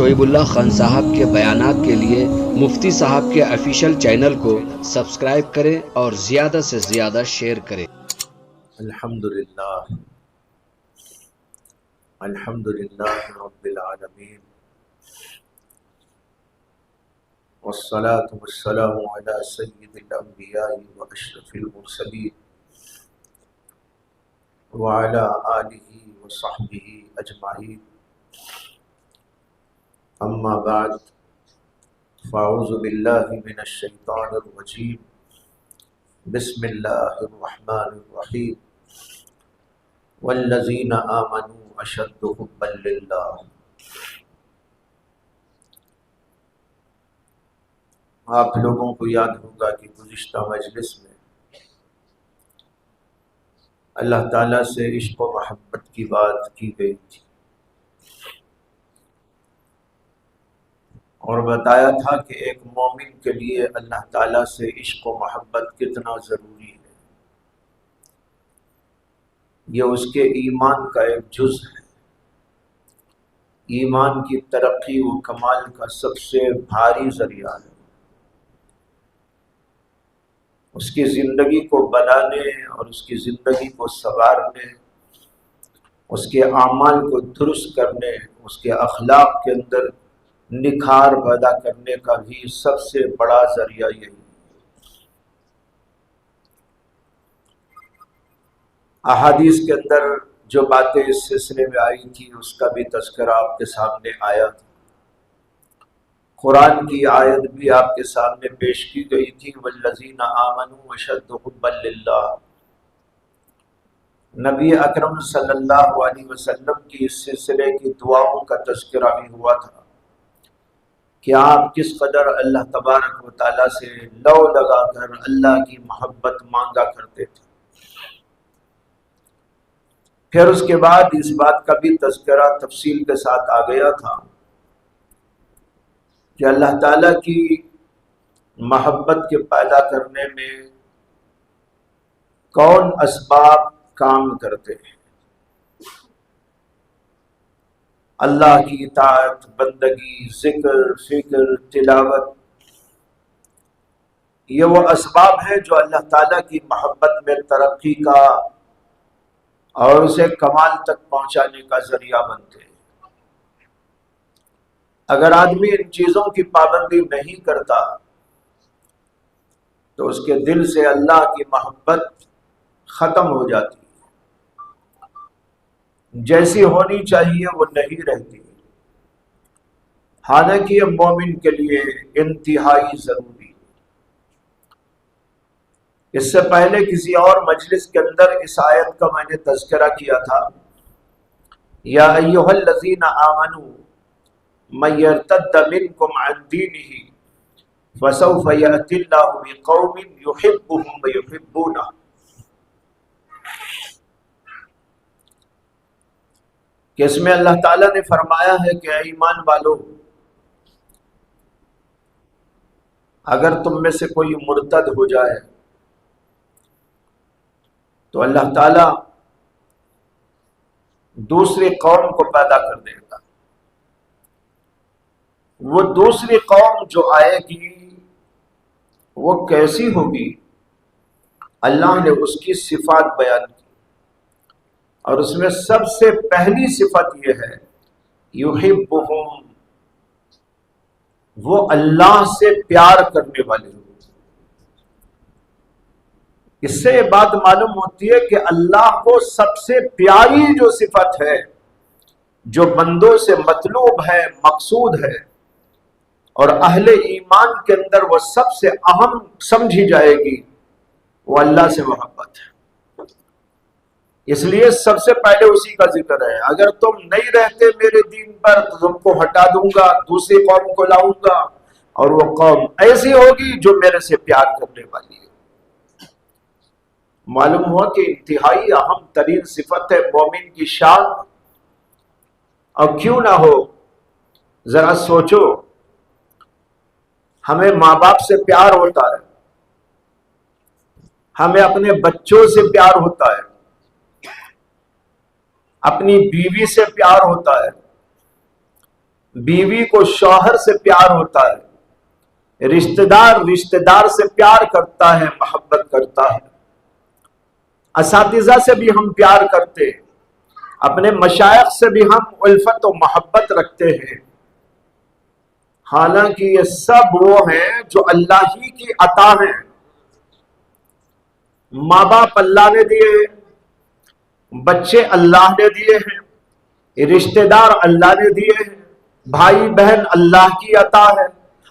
شعیب اللہ خان صاحب کے بیانات کے لیے مفتی صاحب کے آفیشیل چینل کو سبسکرائب کریں اور زیادہ سے زیادہ شیئر کریں۔ الحمدللہ رب العالمین والصلاة والسلام علی سید الانبیاء واشرف المرسلین وعلی آلہ وصحبہ اجمعین، اما بعد فاعوذ باللہ من الشیطان الرجیم، بسم اللہ الرحمن الرحیم، والذین آمنوا اشد حبا للہ۔ آپ لوگوں کو یاد ہوگا کہ گزشتہ مجلس میں اللہ تعالیٰ سے عشق و محبت کی بات کی گئی تھی اور بتایا تھا کہ ایک مومن کے لیے اللہ تعالیٰ سے عشق و محبت کتنا ضروری ہے۔ یہ اس کے ایمان کا ایک جز ہے، ایمان کی ترقی و کمال کا سب سے بھاری ذریعہ ہے۔ اس کی زندگی کو بنانے اور اس کی زندگی کو سنوارنے، اس کے اعمال کو درست کرنے، اس کے اخلاق کے اندر نکھار پیدا کرنے کا بھی سب سے بڑا ذریعہ یہی ہے۔ احادیث کے اندر جو باتیں اس سلسلے میں آئی تھی اس کا بھی تذکرہ آپ کے سامنے آیا تھا، قرآن کی آیت بھی آپ کے سامنے پیش کی گئی تھی، والذین آمنوا اشد حبا للہ۔ نبی اکرم صلی اللہ علیہ وسلم کی اس سلسلے کی دعاؤں کا تذکرہ بھی ہوا تھا کہ آپ کس قدر اللہ تبارک و تعالیٰ سے لو لگا کر اللہ کی محبت مانگا کرتے تھے۔ پھر اس کے بعد اس بات کا بھی تذکرہ تفصیل کے ساتھ آ گیا تھا کہ اللہ تعالیٰ کی محبت کے پیدا کرنے میں کون اسباب کام کرتے ہیں۔ اللہ کی اطاعت، بندگی، ذکر، فکر، تلاوت، یہ وہ اسباب ہیں جو اللہ تعالیٰ کی محبت میں ترقی کا اور اسے کمال تک پہنچانے کا ذریعہ بنتے ہیں۔ اگر آدمی ان چیزوں کی پابندی نہیں کرتا تو اس کے دل سے اللہ کی محبت ختم ہو جاتی ہے، جیسی ہونی چاہیے وہ نہیں رہتی، حالانکہ یہ مومن کے لیے انتہائی ضروری ہے۔ اس سے پہلے کسی اور مجلس کے اندر اس آیت کا میں نے تذکرہ کیا تھا، یا ایھا الذین آمنوا من یرتد منکم عن دینہ فسوف یأتی اللہ بقوم یحبهم ویحبونہ۔ کہ اس میں اللہ تعالیٰ نے فرمایا ہے کہ اے ایمان والو، اگر تم میں سے کوئی مرتد ہو جائے تو اللہ تعالیٰ دوسری قوم کو پیدا کر دے گا۔ وہ دوسری قوم جو آئے گی وہ کیسی ہوگی؟ اللہ نے اس کی صفات بیان کی اور اس میں سب سے پہلی صفت یہ ہے یحبہم، وہ اللہ سے پیار کرنے والے ہوں۔ اس سے یہ بات معلوم ہوتی ہے کہ اللہ کو سب سے پیاری جو صفت ہے، جو بندوں سے مطلوب ہے، مقصود ہے، اور اہل ایمان کے اندر وہ سب سے اہم سمجھی جائے گی، وہ اللہ سے محبت ہے۔ اس لیے سب سے پہلے اسی کا ذکر ہے۔ اگر تم نہیں رہتے میرے دین پر تو تم کو ہٹا دوں گا، دوسری قوم کو لاؤں گا، اور وہ قوم ایسی ہوگی جو میرے سے پیار کرنے والی ہے۔ معلوم ہوا کہ انتہائی اہم ترین صفت ہے مومن کی شان، اور کیوں نہ ہو، ذرا سوچو، ہمیں ماں باپ سے پیار ہوتا ہے، ہمیں اپنے بچوں سے پیار ہوتا ہے، اپنی بیوی سے پیار ہوتا ہے، بیوی کو شوہر سے پیار ہوتا ہے، رشتہ دار سے پیار کرتا ہے، محبت کرتا ہے، اساتذہ سے بھی ہم پیار کرتے ہیں، اپنے مشائخ سے بھی ہم الفت و محبت رکھتے ہیں، حالانکہ یہ سب وہ ہیں جو اللہ ہی کی عطا ہیں۔ ماں باپ اللہ نے دیے، بچے اللہ نے دیے ہیں، رشتہ دار اللہ نے دیے ہیں، بھائی بہن اللہ کی عطا ہے،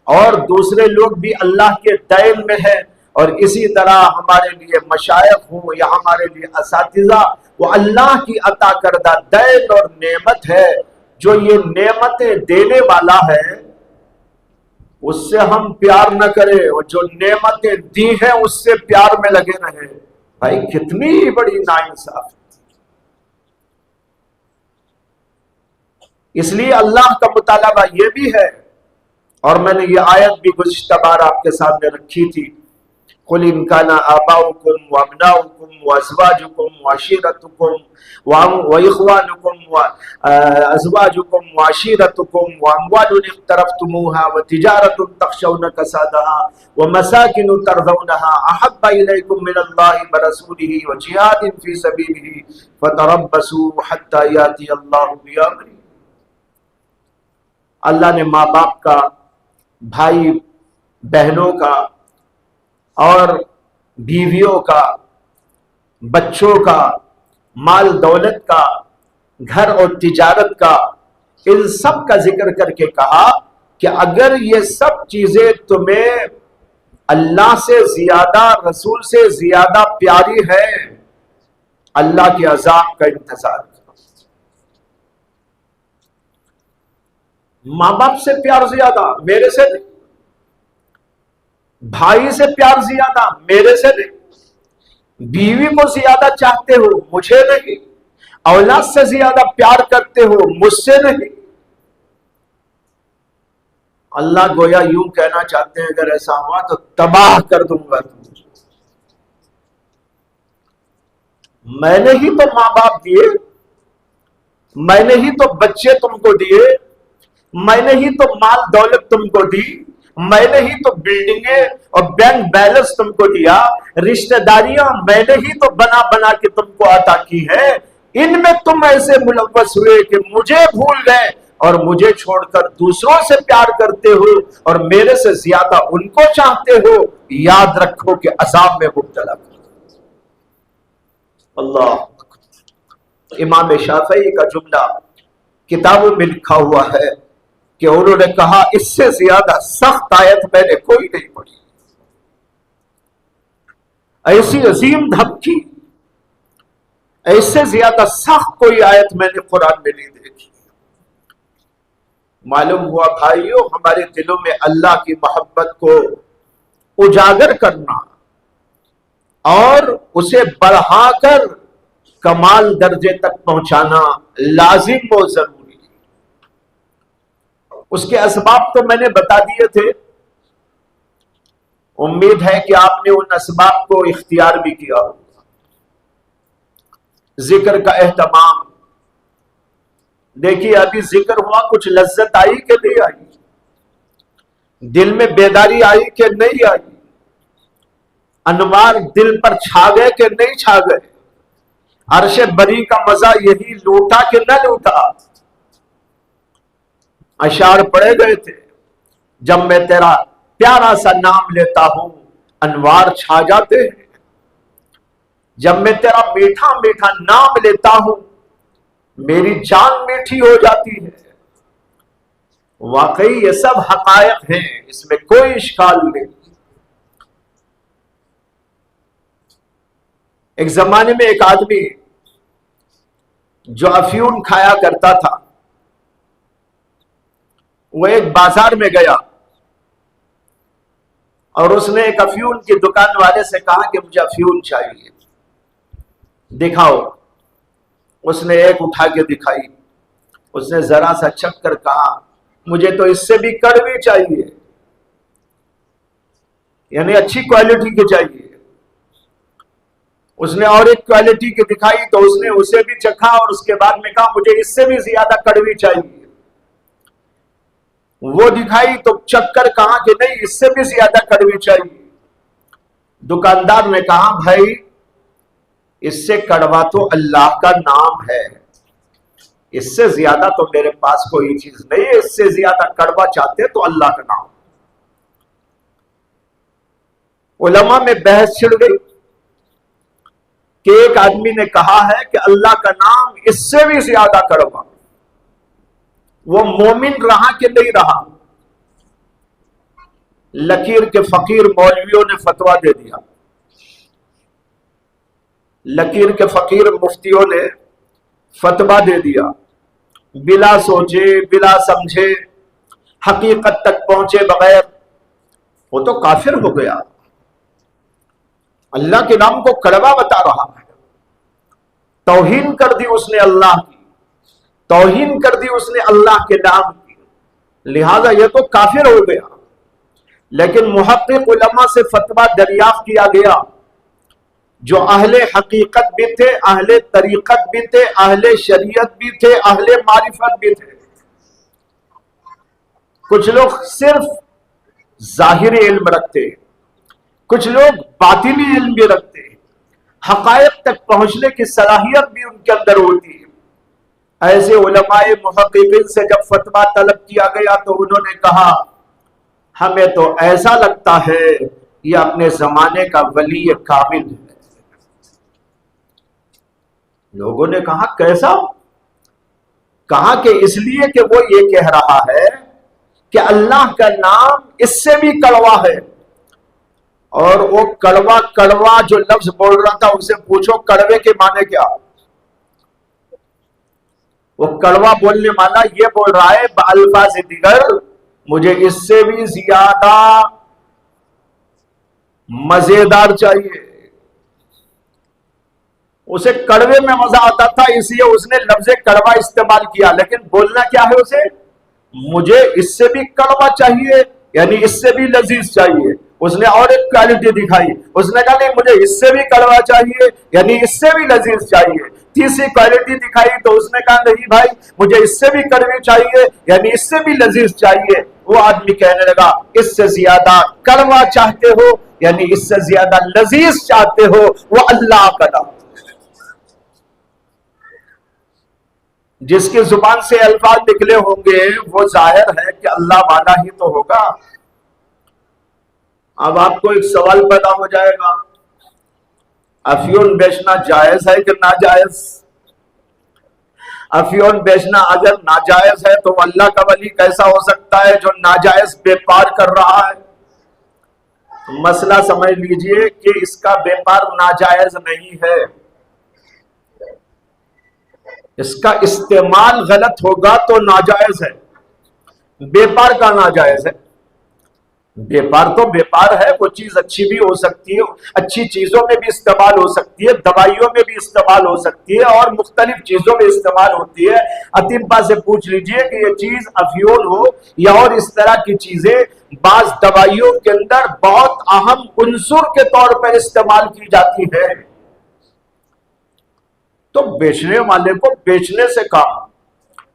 اور دوسرے لوگ بھی اللہ کے دین میں ہے، اور اسی طرح ہمارے لیے مشائخ ہوں یا ہمارے لیے اساتذہ، وہ اللہ کی عطا کردہ دین اور نعمت ہے۔ جو یہ نعمتیں دینے والا ہے اس سے ہم پیار نہ کریں، اور جو نعمتیں دی ہیں اس سے پیار میں لگے رہیں، بھائی کتنی بڑی ناانصافی۔ اس لیے اللہ کا مطالبہ یہ بھی ہے، اور میں نے یہ آیت بھی گزشتہ بار آپ کے سامنے رکھی تھی، قُلْ إِنْ كَانَ آبَاؤُكُمْ وَأَبْنَاؤُكُمْ وَأَزْوَاجُكُمْ وَعَشِيرَتُكُمْ وَإِخْوَانُكُمْ وَأَزْوَاجُكُمْ وَعَشِيرَتُكُمْ وَأَمْوَالٌ اقْتَرَفْتُمُوهَا وَتِجَارَةٌ تَخْشَوْنَ كَسَادَهَا وَمَسَاكِنُ تَرْضَوْنَهَا أَحَبَّ إِلَيْكُمْ مِنَ اللَّهِ وَرَسُولِهِ وَجِهَادٍ فِي سَبِيلِهِ فَتَرَبَّصُوا حَتَّى يَأْتِيَ اللَّهُ بِأَمْرِهِ۔ اللہ نے ماں باپ کا، بھائی بہنوں کا، اور بیویوں کا، بچوں کا، مال دولت کا، گھر اور تجارت کا، ان سب کا ذکر کر کے کہا کہ اگر یہ سب چیزیں تمہیں اللہ سے زیادہ، رسول سے زیادہ پیاری ہیں، اللہ کے عذاب کا انتظار کرو۔ ماں باپ سے پیار زیادہ میرے سے نہیں، بھائی سے پیار زیادہ میرے سے نہیں، بیوی کو زیادہ چاہتے ہو مجھے نہیں، اولاد سے زیادہ پیار کرتے ہو مجھ سے نہیں۔ اللہ گویا یوں کہنا چاہتے ہیں اگر ایسا ہوا تو تباہ کر دوں گا تم۔ میں نے ہی تو ماں باپ دیے، میں نے ہی تو بچے تم کو دیے، میں نے ہی تو مال دولت تم کو دی، میں نے ہی تو بلڈنگیں اور بینک بیلنس تم کو دیا، رشتہ داریاں میں نے ہی تو بنا بنا کے تم کو عطا کی ہے، ان میں تم ایسے ملوث ہوئے کہ مجھے بھول گئے اور مجھے چھوڑ کر دوسروں سے پیار کرتے ہو اور میرے سے زیادہ ان کو چاہتے ہو، یاد رکھو کہ عذاب میں مبتلا کرو۔ اللہ، امام شافعی کا جملہ کتابوں میں لکھا ہوا ہے کہ انہوں نے کہا اس سے زیادہ سخت آیت میں نے کوئی نہیں پڑھی، ایسی عظیم دھمکی، ایسے زیادہ سخت کوئی آیت میں نے قرآن میں نہیں دیکھی۔ معلوم ہوا بھائیوں، ہمارے دلوں میں اللہ کی محبت کو اجاگر کرنا اور اسے بڑھا کر کمال درجے تک پہنچانا لازم و ضروری ہے۔ اس کے اسباب تو میں نے بتا دیے تھے، امید ہے کہ آپ نے ان اسباب کو اختیار بھی کیا ہوگا۔ ذکر کا اہتمام، دیکھیے ابھی ذکر ہوا، کچھ لذت آئی کہ نہیں آئی؟ دل میں بیداری آئی کہ نہیں آئی؟ انوار دل پر چھا گئے کہ نہیں چھا گئے؟ عرش بری کا مزہ یہی لوٹا کہ نہ لوٹا؟ اشعار پڑے گئے تھے، جب میں تیرا پیارا سا نام لیتا ہوں انوار چھا جاتے ہیں، جب میں تیرا میٹھا میٹھا نام لیتا ہوں میری جان میٹھی ہو جاتی ہے۔ واقعی یہ سب حقائق ہیں، اس میں کوئی اشکال نہیں۔ ایک زمانے میں ایک آدمی جو افیون کھایا کرتا تھا، وہ ایک بازار میں گیا اور اس نے ایک افیون کی دکان والے سے کہا کہ مجھے افیون چاہیے، دکھاؤ۔ اس نے ایک اٹھا کے دکھائی، اس نے ذرا سا چکھ کر کہا مجھے تو اس سے بھی کڑوی چاہیے، یعنی اچھی کوالٹی کی چاہیے۔ اس نے اور ایک کوالٹی کی دکھائی تو اس نے اسے بھی چکھا اور اس کے بعد میں کہا مجھے اس سے بھی زیادہ کڑوی چاہیے۔ وہ دکھائی تو چکر کہا کہ نہیں اس سے بھی زیادہ کڑوی چاہیے. دکاندار نے کہا بھائی اس سے کڑوا تو اللہ کا نام ہے، اس سے زیادہ تو میرے پاس کوئی چیز نہیں ہے، اس سے زیادہ کڑوا چاہتے تو اللہ کا نام. علماء میں بحث چھڑ گئی کہ ایک آدمی نے کہا ہے کہ اللہ کا نام اس سے بھی زیادہ کڑوا. وہ مومن رہا کہ نہیں رہا؟ لکیر کے فقیر مولویوں نے فتویٰ دے دیا، لکیر کے فقیر مفتیوں نے فتویٰ دے دیا، بلا سوچے بلا سمجھے حقیقت تک پہنچے بغیر. وہ تو کافر ہو گیا، اللہ کے نام کو کڑوا بتا رہا ہے. توہین کر دی اس نے اللہ کی، توہین کر دی اس نے اللہ کے نام کی، لہذا یہ تو کافر ہو گیا. لیکن محقق علماء سے فتویٰ دریافت کیا گیا جو اہل حقیقت بھی تھے، اہل طریقت بھی تھے، اہل شریعت بھی تھے، اہل معرفت بھی تھے. کچھ لوگ صرف ظاہری علم رکھتے، کچھ لوگ باطنی علم بھی رکھتے، حقائق تک پہنچنے کی صلاحیت بھی ان کے اندر ہوتی ہے. ایسے علماء محققین سے جب فتویٰ طلب کیا گیا تو انہوں نے کہا ہمیں تو ایسا لگتا ہے یہ اپنے زمانے کا ولی کامل ہے. لوگوں نے کہا کیسا؟ کہا کہ اس لیے کہ وہ یہ کہہ رہا ہے کہ اللہ کا نام اس سے بھی کڑوا ہے. اور وہ کڑوا کڑوا جو لفظ بول رہا تھا اسے پوچھو کڑوے کے معنی کیا؟ وہ کڑوا بولنے والا یہ بول رہا ہے بالفاظ دیگر مجھے اس سے بھی زیادہ مزیدار چاہیے. اسے کڑوے میں مزہ آتا تھا اس لیے اس نے لفظ کڑوا استعمال کیا، لیکن بولنا کیا ہے اسے؟ مجھے اس سے بھی کڑوا چاہیے، یعنی اس سے بھی لذیذ چاہیے. اس نے اور ایک کوالٹی دکھائی، اس نے کہا نہیں مجھے اس سے بھی کڑوا چاہیے یعنی اس سے بھی لذیذ چاہیے. تیسری کوالٹی دکھائی تو اس نے کہا نہیں بھائی مجھے اس سے بھی کڑوی چاہیے یعنی اس سے بھی لذیذ چاہیے. وہ آدمی کہنے لگا اس سے زیادہ کڑوا چاہتے ہو یعنی اس سے زیادہ لذیذ چاہتے ہو، وہ اللہ کا نام. جس کی زبان سے الفاظ نکلے ہوں گے وہ ظاہر ہے کہ اللہ والا ہی تو ہوگا. اب آپ کو ایک سوال پیدا ہو جائے گا، افیون بیچنا جائز ہے کہ ناجائز؟ افیون بیچنا اگر ناجائز ہے تو اللہ کا ولی کیسا ہو سکتا ہے جو ناجائز بیپار کر رہا ہے؟ مسئلہ سمجھ لیجئے کہ اس کا بیپار ناجائز نہیں ہے، اس کا استعمال غلط ہوگا تو ناجائز ہے. بیپار کا ناجائز ہے. بیپار تو بیپار ہے، وہ چیز اچھی بھی ہو سکتی ہے، اچھی چیزوں میں بھی استعمال ہو سکتی ہے، دوائیوں میں بھی استعمال ہو سکتی ہے اور مختلف چیزوں میں استعمال ہوتی ہے. اطباء سے پوچھ لیجئے کہ یہ چیز افیون ہو یا اور اس طرح کی چیزیں بعض دوائیوں کے اندر بہت اہم عنصر کے طور پر استعمال کی جاتی ہے. تو بیچنے والے کو بیچنے سے کام،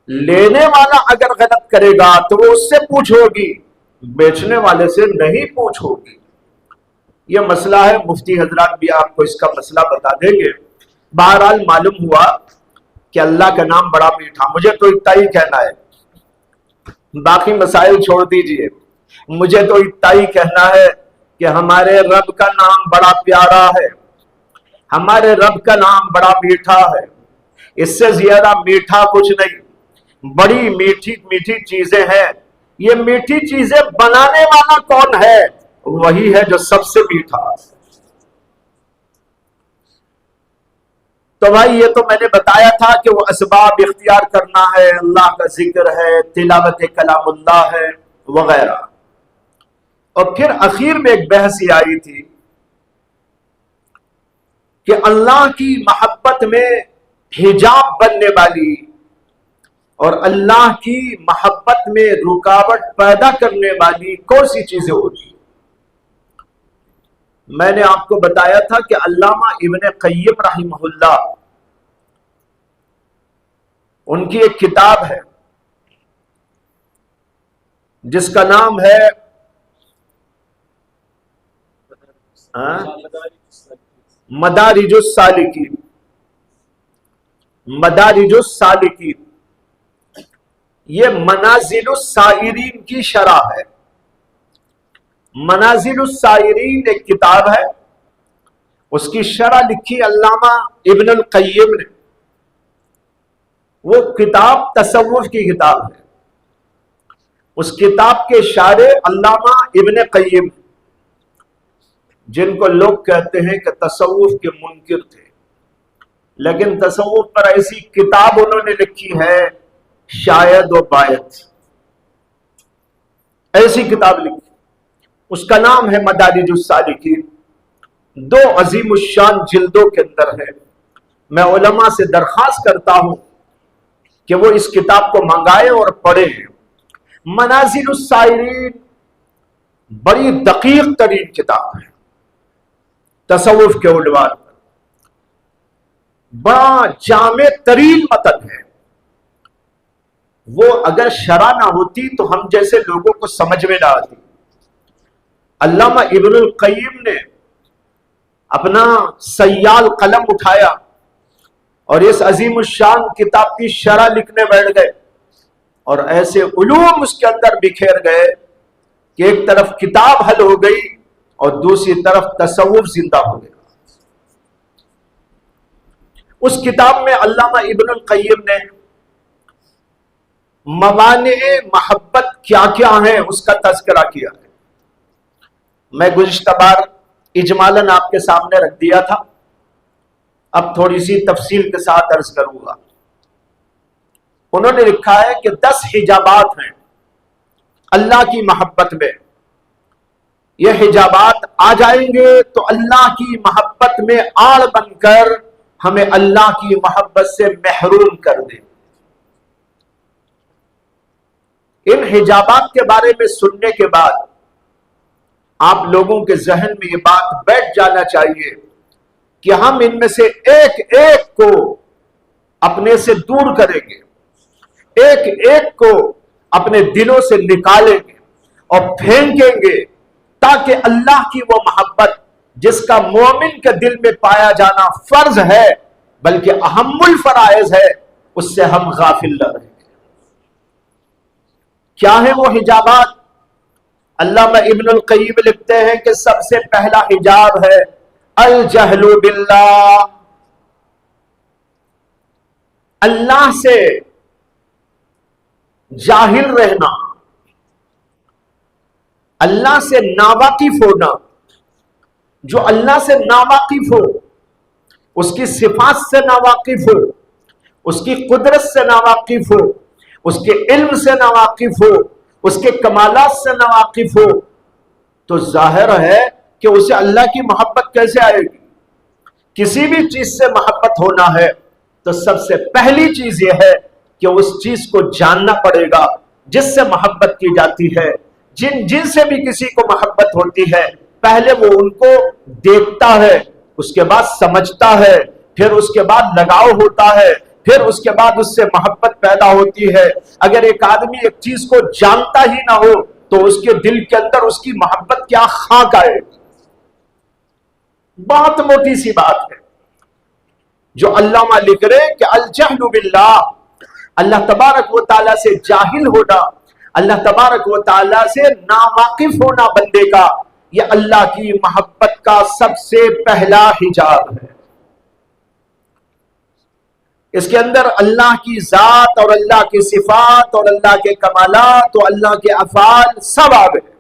لینے والا اگر غلط کرے گا تو وہ اس سے پوچھو گی، بیچنے والے سے نہیں پوچھو گی. یہ مسئلہ ہے، مفتی حضرات بھی آپ کو اس کا مسئلہ بتا دیں گے. بہرحال معلوم ہوا کہ اللہ کا نام بڑا میٹھا. مجھے تو اتنا ہی کہنا ہے، باقی مسائل چھوڑ دیجئے. مجھے تو اتنا ہی کہنا ہے کہ ہمارے رب کا نام بڑا پیارا ہے، ہمارے رب کا نام بڑا میٹھا ہے. اس سے زیادہ میٹھا کچھ نہیں. بڑی میٹھی میٹھی چیزیں ہیں. یہ میٹھی چیزیں بنانے والا کون ہے؟ وہی ہے جو سب سے میٹھا. تو بھائی یہ تو میں نے بتایا تھا کہ وہ اسباب اختیار کرنا ہے، اللہ کا ذکر ہے، تلاوت کلام اللہ ہے وغیرہ. اور پھر اخیر میں ایک بحث یہ آئی تھی کہ اللہ کی محبت میں حجاب بننے والی اور اللہ کی محبت میں رکاوٹ پیدا کرنے والی کون سی چیزیں ہوتی؟ میں نے آپ کو بتایا تھا کہ علامہ ابن قیم رحمہ اللہ ان کی ایک کتاب ہے جس کا نام ہے مدارج السالکین. مدارج السالکین یہ منازل السائرین کی شرح ہے. منازل السائرین ایک کتاب ہے، اس کی شرح لکھی علامہ ابن القیم نے. وہ کتاب تصوف کی کتاب ہے. اس کتاب کے شارح علامہ ابن قیم، جن کو لوگ کہتے ہیں کہ تصوف کے منکر تھے، لیکن تصوف پر ایسی کتاب انہوں نے لکھی ہے شاید و باید. ایسی کتاب لکھی، اس کا نام ہے مدارج السالکین. 2 عظیم الشان جلدوں کے اندر ہے. میں علماء سے درخواست کرتا ہوں کہ وہ اس کتاب کو منگائیں اور پڑھیں. منازل السائرین بڑی دقیق ترین کتاب ہے تصوف کے عنوان پر. بڑا جامع ترین متن ہے. وہ اگر شرح نہ ہوتی تو ہم جیسے لوگوں کو سمجھ میں نہ آتی. علامہ ابن القیم نے اپنا سیال قلم اٹھایا اور اس عظیم الشان کتاب کی شرح لکھنے بیٹھ گئے، اور ایسے علوم اس کے اندر بکھیر گئے کہ ایک طرف کتاب حل ہو گئی اور دوسری طرف تصوف زندہ ہو گیا. اس کتاب میں علامہ ابن القیم نے موانع محبت کیا کیا ہیں اس کا تذکرہ کیا ہے. میں گزشتہ بار اجمالاً آپ کے سامنے رکھ دیا تھا، اب تھوڑی سی تفصیل کے ساتھ عرض کروں گا. انہوں نے لکھا ہے کہ 10 حجابات ہیں اللہ کی محبت میں. یہ حجابات آ جائیں گے تو اللہ کی محبت میں آڑ بن کر ہمیں اللہ کی محبت سے محروم کر دیں. ان حجابات کے بارے میں سننے کے بعد آپ لوگوں کے ذہن میں یہ بات بیٹھ جانا چاہیے کہ ہم ان میں سے ایک ایک کو اپنے سے دور کریں گے، ایک ایک کو اپنے دلوں سے نکالیں گے اور پھینکیں گے، تاکہ اللہ کی وہ محبت جس کا مومن کے دل میں پایا جانا فرض ہے بلکہ اہم الفرائض ہے، اس سے ہم غافل نہ رہیں. کیا ہیں وہ حجابات؟ علامہ ابن القیم لکھتے ہیں کہ سب سے پہلا حجاب ہے الجہل باللہ. اللہ سے جاہل رہنا، اللہ سے ناواقف ہونا. جو اللہ سے ناواقف ہو، اس کی صفات سے ناواقف ہو، اس کی قدرت سے ناواقف ہو، اس کے علم سے ناواقف ہو، اس کے کمالات سے ناواقف ہو، تو ظاہر ہے کہ اسے اللہ کی محبت کیسے آئے گی؟ کسی بھی چیز سے محبت ہونا ہے تو سب سے پہلی چیز یہ ہے کہ اس چیز کو جاننا پڑے گا جس سے محبت کی جاتی ہے. جن سے بھی کسی کو محبت ہوتی ہے، پہلے وہ ان کو دیکھتا ہے، اس کے بعد سمجھتا ہے، پھر اس کے بعد لگاؤ ہوتا ہے، پھر اس کے بعد اس سے محبت پیدا ہوتی ہے. اگر ایک آدمی ایک چیز کو جانتا ہی نہ ہو تو اس کے دل کے اندر اس کی محبت کیا خاک آئے. بہت موٹی سی بات ہے جو علامہ لکھ رہے کہ الجہل باللہ، اللہ تبارک و تعالیٰ سے جاہل ہونا، اللہ تبارک و تعالیٰ سے ناواقف ہونا بندے کا، یہ اللہ کی محبت کا سب سے پہلا حجاب ہے. اس کے اندر اللہ کی ذات اور اللہ کی صفات اور اللہ کے کمالات اور اللہ کے افعال سب آ گئے.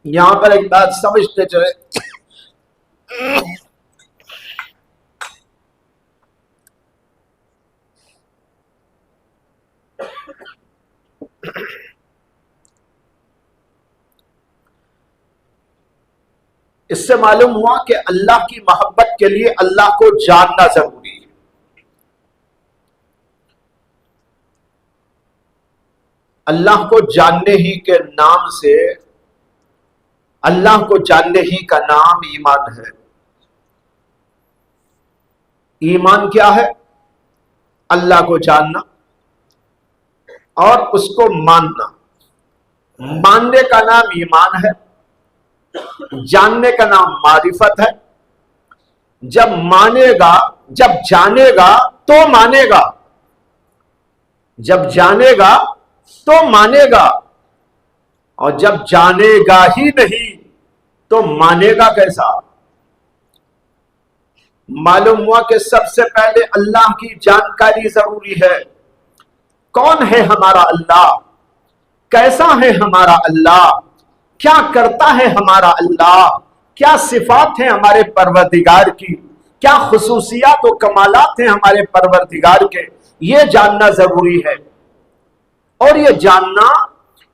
یہاں پر ایک بات سمجھتے چلے، اس سے معلوم ہوا کہ اللہ کی محبت کے لیے اللہ کو جاننا ضروری ہے. اللہ کو جاننے ہی کے نام سے، اللہ کو جاننے ہی کا نام ایمان ہے. ایمان کیا ہے؟ اللہ کو جاننا. اور اس کو ماننا. ماننے کا نام ایمان ہے، جاننے کا نام معرفت ہے. جب مانے گا، جب جانے گا تو مانے گا، جب جانے گا تو مانے گا، اور جب جانے گا ہی نہیں تو مانے گا کیسا؟ معلوم ہوا کہ سب سے پہلے اللہ کی جانکاری ضروری ہے. کون ہے ہمارا اللہ؟ کیسا ہے ہمارا اللہ؟ کیا کرتا ہے ہمارا اللہ؟ کیا صفات ہیں ہمارے پروردگار کی؟ کیا خصوصیات و کمالات ہیں ہمارے پروردگار کے؟ یہ جاننا ضروری ہے. اور یہ جاننا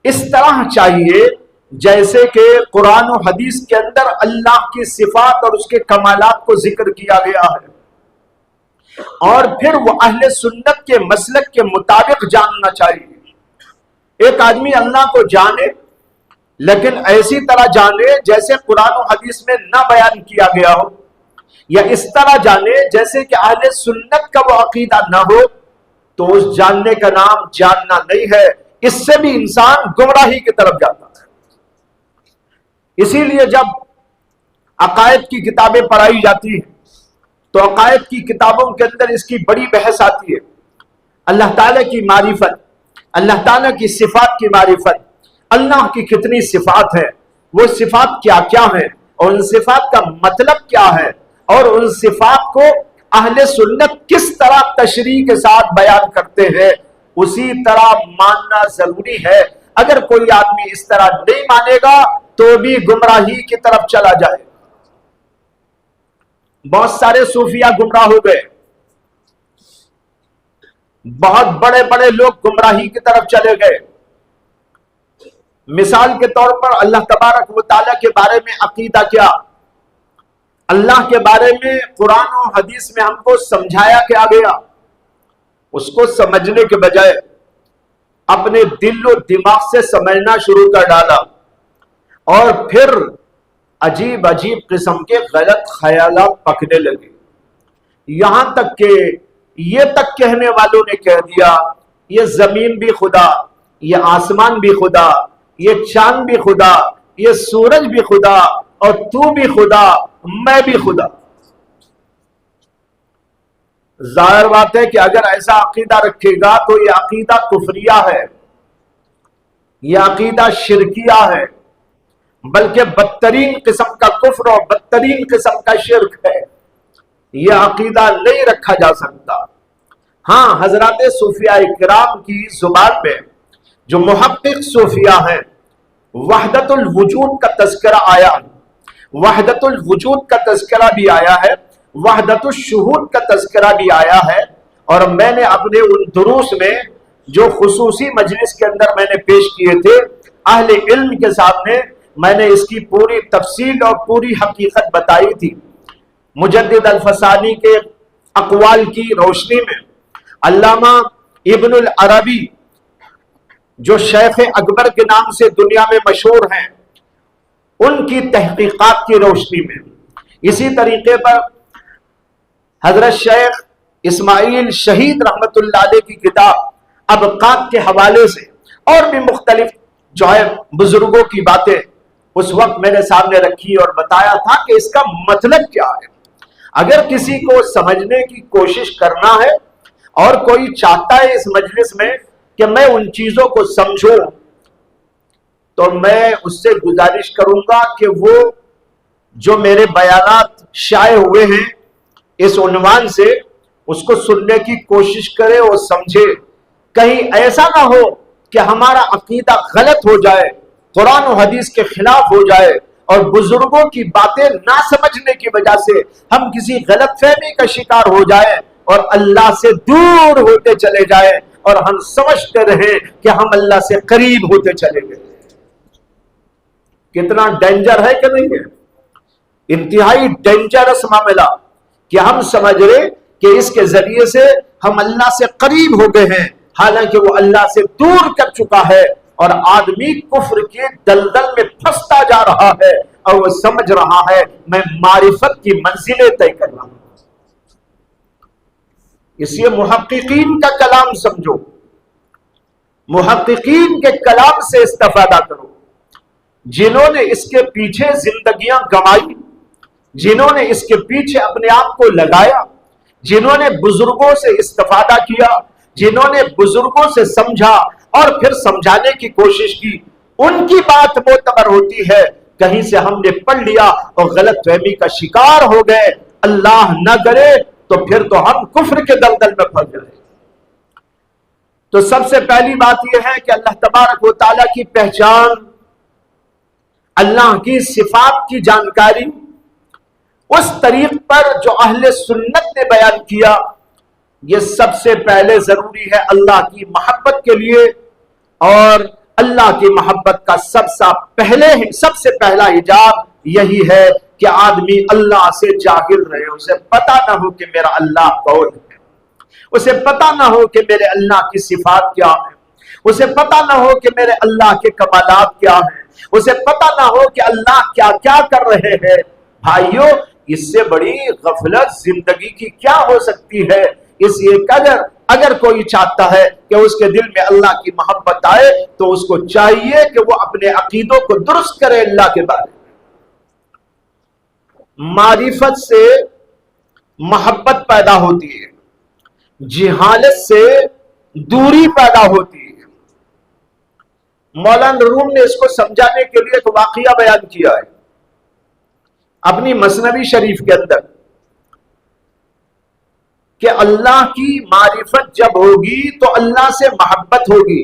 اس طرح چاہیے جیسے کہ قرآن و حدیث کے اندر اللہ کی صفات اور اس کے کمالات کو ذکر کیا گیا ہے، اور پھر وہ اہل سنت کے مسلک کے مطابق جاننا چاہیے. ایک آدمی اللہ کو جانے لیکن ایسی طرح جانے جیسے قرآن و حدیث میں نہ بیان کیا گیا ہو، یا اس طرح جانے جیسے کہ اہل سنت کا وہ عقیدہ نہ ہو، تو اس جاننے کا نام جاننا نہیں ہے. اس سے بھی انسان گمراہی کی طرف جاتا ہے. اسی لیے جب عقائد کی کتابیں پڑھائی جاتی ہیں تو عقائد کی کتابوں کے اندر اس کی بڑی بحث آتی ہے. اللہ تعالیٰ کی معرفت، اللہ تعالیٰ کی صفات کی معرفت، اللہ کی کتنی صفات ہے، وہ صفات کیا کیا ہیں، اور ان صفات کا مطلب کیا ہے، اور ان صفات کو اہل سنت کس طرح تشریح کے ساتھ بیان کرتے ہیں، اسی طرح ماننا ضروری ہے. اگر کوئی آدمی اس طرح نہیں مانے گا تو بھی گمراہی کی طرف چلا جائے. بہت سارے صوفیہ گمراہ ہو گئے، بہت بڑے بڑے لوگ گمراہی کی طرف چلے گئے. مثال کے طور پر اللہ تبارک و تعالیٰ کے بارے میں عقیدہ کیا؟ اللہ کے بارے میں قرآن و حدیث میں ہم کو سمجھایا کیا گیا؟ اس کو سمجھنے کے بجائے اپنے دل و دماغ سے سمجھنا شروع کر ڈالا، اور پھر عجیب عجیب قسم کے غلط خیالات پکنے لگے. یہاں تک کہ یہ تک کہنے والوں نے کہہ دیا یہ زمین بھی خدا، یہ آسمان بھی خدا، یہ چاند بھی خدا، یہ سورج بھی خدا، اور تو بھی خدا، میں بھی خدا. ظاہر بات ہے کہ اگر ایسا عقیدہ رکھے گا تو یہ عقیدہ کفریہ ہے، یہ عقیدہ شرکیہ ہے، بلکہ بدترین قسم کا کفر اور بدترین قسم کا شرک ہے. یہ عقیدہ نہیں رکھا جا سکتا. ہاں، حضرات صوفیاء کرام کی زبان میں جو محقق صوفیاء ہیں، وحدت الوجود کا تذکرہ آیا ہے، وحدت الوجود کا تذکرہ بھی آیا ہے، وحدت الشہود کا تذکرہ بھی آیا ہے. اور میں نے اپنے ان دروس میں جو خصوصی مجلس کے اندر میں نے پیش کیے تھے اہل علم کے سامنے، میں نے اس کی پوری تفصیل اور پوری حقیقت بتائی تھی. مجدد الفسانی کے اقوال کی روشنی میں علامہ ابن العربی جو شیخ اکبر کے نام سے دنیا میں مشہور ہیں، ان کی تحقیقات کی روشنی میں، اسی طریقے پر حضرت شیخ اسماعیل شہید رحمت اللہ علیہ کی کتاب ابقات کے حوالے سے، اور بھی مختلف جو ہے بزرگوں کی باتیں اس وقت میں نے سامنے رکھی اور بتایا تھا کہ اس کا مطلب کیا ہے. اگر کسی کو سمجھنے کی کوشش کرنا ہے اور کوئی چاہتا ہے اس مجلس میں کہ میں ان چیزوں کو سمجھوں، تو میں اس سے گزارش کروں گا کہ وہ جو میرے بیانات شائع ہوئے ہیں اس عنوان سے، اس کو سننے کی کوشش کرے اور سمجھے. کہیں ایسا نہ ہو کہ ہمارا عقیدہ غلط ہو جائے، قرآن و حدیث کے خلاف ہو جائے، اور بزرگوں کی باتیں نہ سمجھنے کی وجہ سے ہم کسی غلط فہمی کا شکار ہو جائے اور اللہ سے دور ہوتے چلے جائے، اور ہم سمجھتے رہے کہ ہم اللہ سے قریب ہوتے چلے گئے. کتنا ڈینجر ہے کہ نہیں ہے؟ انتہائی ڈینجرس معاملہ کہ ہم سمجھ رہے کہ اس کے ذریعے سے ہم اللہ سے قریب ہو گئے ہیں، حالانکہ وہ اللہ سے دور کر چکا ہے، اور آدمی کفر کے دلدل میں پھنستا جا رہا ہے، اور وہ سمجھ رہا ہے میں معرفت کی منزلیں طے کر رہا ہوں. اس لیے محققین کا کلام سمجھو، محققین کے کلام سے استفادہ کرو، جنہوں نے اس کے پیچھے زندگیاں گنوائی، جنہوں نے اس کے پیچھے اپنے آپ کو لگایا، جنہوں نے بزرگوں سے استفادہ کیا، جنہوں نے بزرگوں سے سمجھا اور پھر سمجھانے کی کوشش کی، ان کی بات معتبر ہوتی ہے۔ کہیں سے ہم نے پڑھ لیا اور غلط فہمی کا شکار ہو گئے، اللہ نہ کرے تو پھر تو ہم کفر کے دلدل میں پھنس جائیں۔ تو سب سے پہلی بات یہ ہے کہ اللہ تبارک و تعالیٰ کی پہچان، اللہ کی صفات کی جانکاری اس طریق پر جو اہل سنت نے بیان کیا، یہ سب سے پہلے ضروری ہے اللہ کی محبت کے لیے۔ اور اللہ کی محبت کا سب سے پہلا حجاب یہی ہے کہ آدمی اللہ سے جاہل رہے، اسے پتا نہ ہو کہ میرا اللہ کون ہے، اسے پتا نہ ہو کہ میرے اللہ کی صفات کیا ہے، اسے پتا نہ ہو کہ میرے اللہ کے کمالات کیا ہیں، اسے پتا نہ ہو کہ اللہ کیا کیا کر رہے ہیں۔ بھائیو، اس سے بڑی غفلت زندگی کی کیا ہو سکتی ہے؟ اس لیے اگر کوئی چاہتا ہے کہ اس کے دل میں اللہ کی محبت آئے تو اس کو چاہیے کہ وہ اپنے عقیدوں کو درست کرے اللہ کے بارے میں۔ معرفت سے محبت پیدا ہوتی ہے، جہالت سے دوری پیدا ہوتی ہے۔ مولانا روم نے اس کو سمجھانے کے لیے ایک واقعہ بیان کیا ہے اپنی مثنوی شریف کے اندر، کہ اللہ کی معرفت جب ہوگی تو اللہ سے محبت ہوگی،